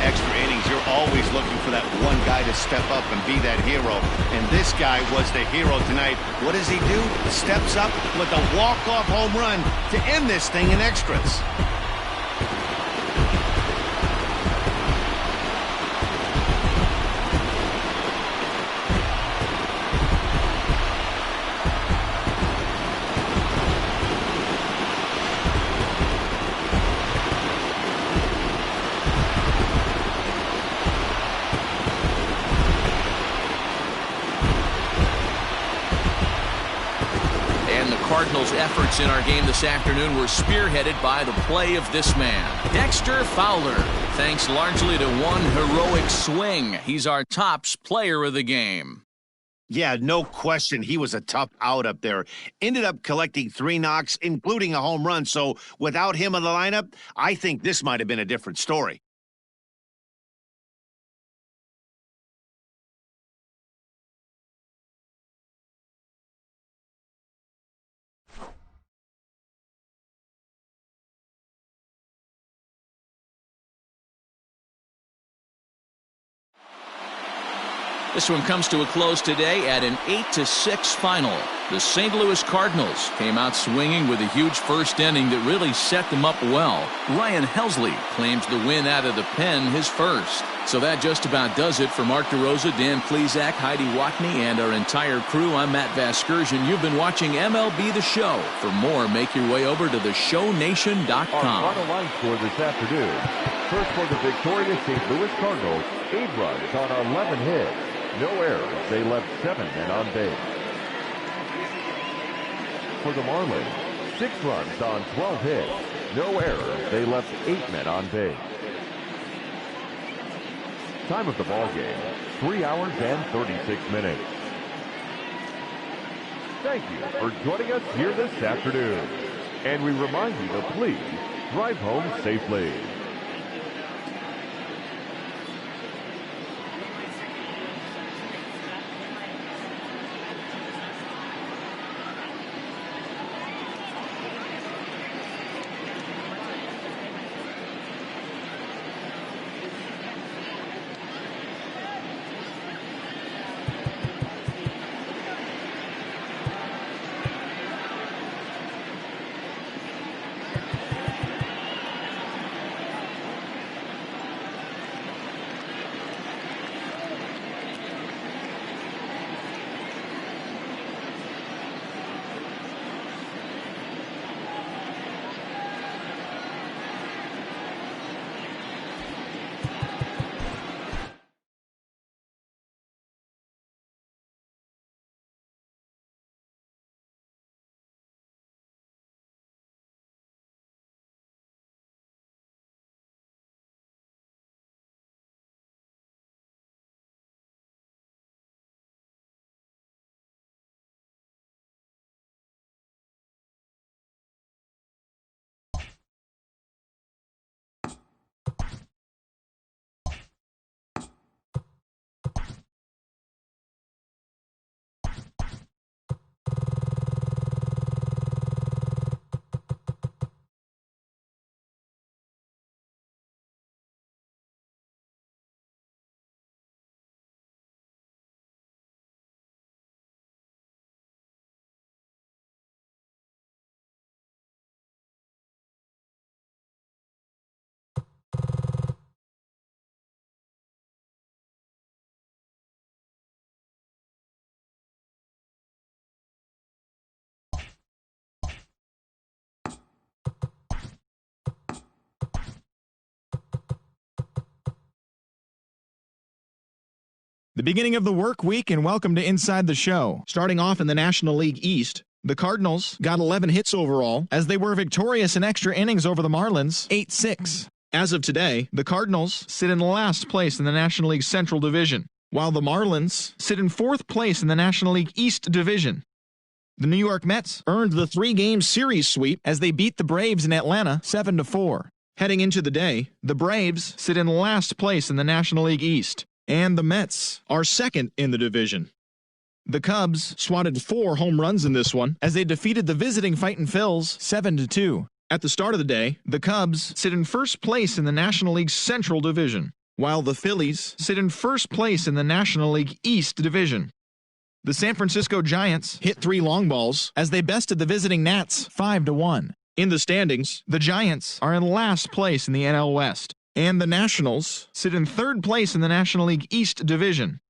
Extra innings, you're always looking for that one guy to step up and be that hero. And this guy was the hero tonight. What does he do? Steps up with a walk-off home run to end this thing in extras. Cardinals' efforts in our game this afternoon were spearheaded by the play of this man, Dexter Fowler. Thanks largely to one heroic swing, he's our tops player of the game. Yeah, no question. He was a tough out up there. Ended up collecting 3 knocks, including a home run. So without him in the lineup, I think this might have been a different story. This one comes to a close today at an 8-6 final. The St. Louis Cardinals came out swinging with a huge first inning that really set them up well. Ryan Helsley claims the win out of the pen, his first. So that just about does it for Mark DeRosa, Dan Plesac, Heidi Watney, and our entire crew. I'm Matt Vasgersian. You've been watching MLB The Show. For more, make your way over to theshownation.com. Our final line score this afternoon. First for the victorious St. Louis Cardinals, 8 runs on 11 hits. No errors. They left 7 men on base. For the Marlins, 6 runs on 12 hits. No errors. They left 8 men on base. Time of the ball game, 3 hours and 36 minutes. Thank you for joining us here this afternoon. And we remind you to please drive home safely. The beginning of the work week, and welcome to Inside the Show. Starting off in the National League East, the Cardinals got 11 hits overall as they were victorious in extra innings over the Marlins, 8-6. As of today, the Cardinals sit in last place in the National League Central Division, while the Marlins sit in 4th place in the National League East Division. The New York Mets earned the 3-game series sweep as they beat the Braves in Atlanta 7-4. Heading into the day, the Braves sit in last place in the National League East, and the Mets are 2nd in the division. The Cubs swatted 4 home runs in this one as they defeated the visiting Fightin' Phils 7-2. At the start of the day, the Cubs sit in 1st place in the National League Central Division, while the Phillies sit in 1st place in the National League East Division. The San Francisco Giants hit 3 long balls as they bested the visiting Nats 5-1. In the standings, the Giants are in last place in the NL West, and the Nationals sit in 3rd place in the National League East Division.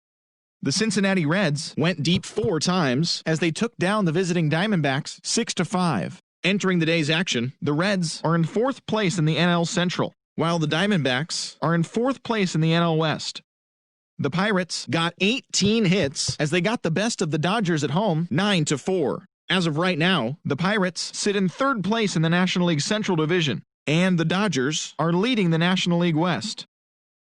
The Cincinnati Reds went deep 4 times as they took down the visiting Diamondbacks 6-5. Entering the day's action, the Reds are in 4th place in the NL Central, while the Diamondbacks are in 4th place in the NL West. The Pirates got 18 hits as they got the best of the Dodgers at home 9-4. As of right now, the Pirates sit in third place in the National League Central Division, and the Dodgers are leading the National League West.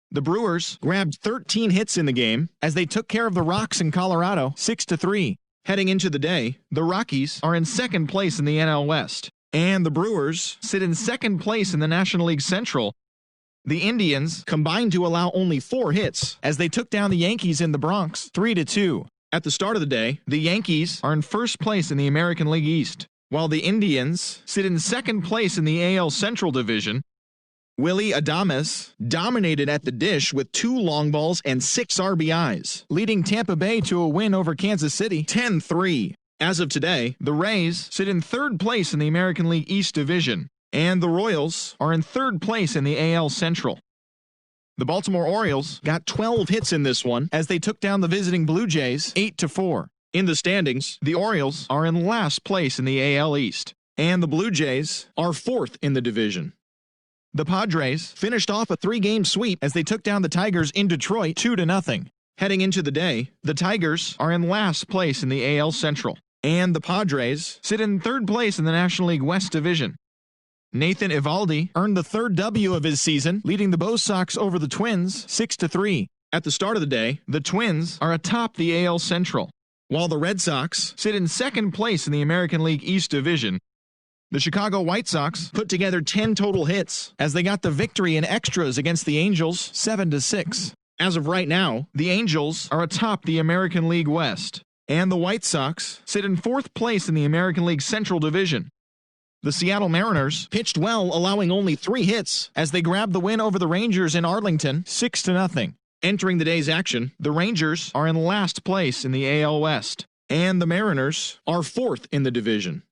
The Brewers grabbed 13 hits in the game as they took care of the Rocks in Colorado 6-3. Heading into the day, the Rockies are in second place in the NL West, and the Brewers sit in second place in the National League Central. The Indians combined to allow only 4 hits as they took down the Yankees in the Bronx 3-2. At the start of the day, the Yankees are in first place in the American League East, while the Indians sit in second place in the AL Central Division. Willie Adames dominated at the dish with 2 long balls and 6 RBIs, leading Tampa Bay to a win over Kansas City 10-3. As of today, the Rays sit in third place in the American League East Division, and the Royals are in third place in the AL Central. The Baltimore Orioles got 12 hits in this one as they took down the visiting Blue Jays 8-4. In the standings, the Orioles are in last place in the AL East, and the Blue Jays are 4th in the division. The Padres finished off a 3-game sweep as they took down the Tigers in Detroit 2-0. Heading into the day, the Tigers are in last place in the AL Central, and the Padres sit in third place in the National League West Division. Nathan Eovaldi earned the 3rd W of his season, leading the Bo Sox over the Twins 6-3. At the start of the day, the Twins are atop the AL Central, while the Red Sox sit in second place in the American League East Division. The Chicago White Sox put together 10 total hits as they got the victory in extras against the Angels 7-6. As of right now, the Angels are atop the American League West, and the White Sox sit in 4th place in the American League Central Division. The Seattle Mariners pitched well, allowing only 3 hits as they grabbed the win over the Rangers in Arlington 6-0. Entering the day's action, the Rangers are in last place in the AL West, and the Mariners are 4th in the division.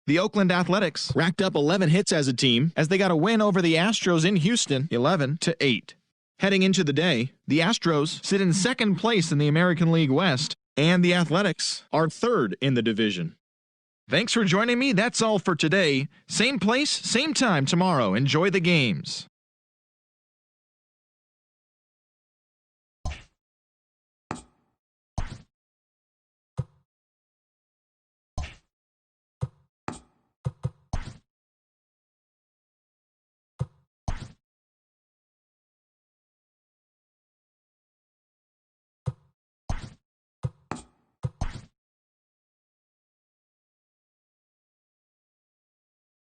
The Oakland Athletics racked up 11 hits as a team as they got a win over the Astros in Houston 11-8. Heading into the day, the Astros sit in second place in the American League West, and the Athletics are 3rd in the division. Thanks for joining me. That's all for today. Same place, same time tomorrow. Enjoy the games.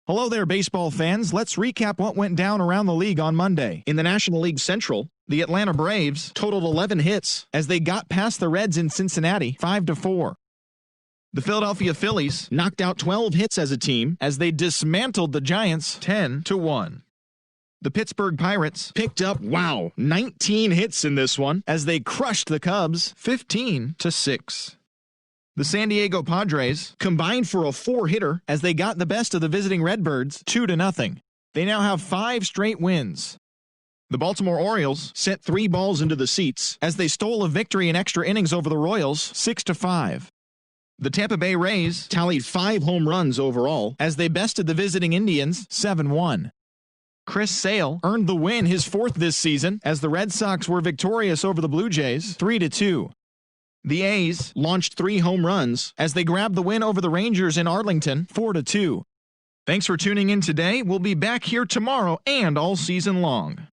Hello there, baseball fans. Let's recap what went down around the league on Monday. In the National League Central, the Atlanta Braves totaled 11 hits as they got past the Reds in Cincinnati 5-4. The Philadelphia Phillies knocked out 12 hits as a team as they dismantled the Giants 10-1. The Pittsburgh Pirates picked up, 19 hits in this one as they crushed the Cubs 15-6. The San Diego Padres combined for a 4-hitter as they got the best of the visiting Redbirds 2-0. They now have 5 straight wins. The Baltimore Orioles sent 3 balls into the seats as they stole a victory in extra innings over the Royals 6-5. The Tampa Bay Rays tallied 5 home runs overall as they bested the visiting Indians 7-1. Chris Sale earned the win, his 4th this season, as the Red Sox were victorious over the Blue Jays 3-2. The A's launched 3 home runs as they grabbed the win over the Rangers in Arlington 4-2. Thanks for tuning in today. We'll be back here tomorrow and all season long.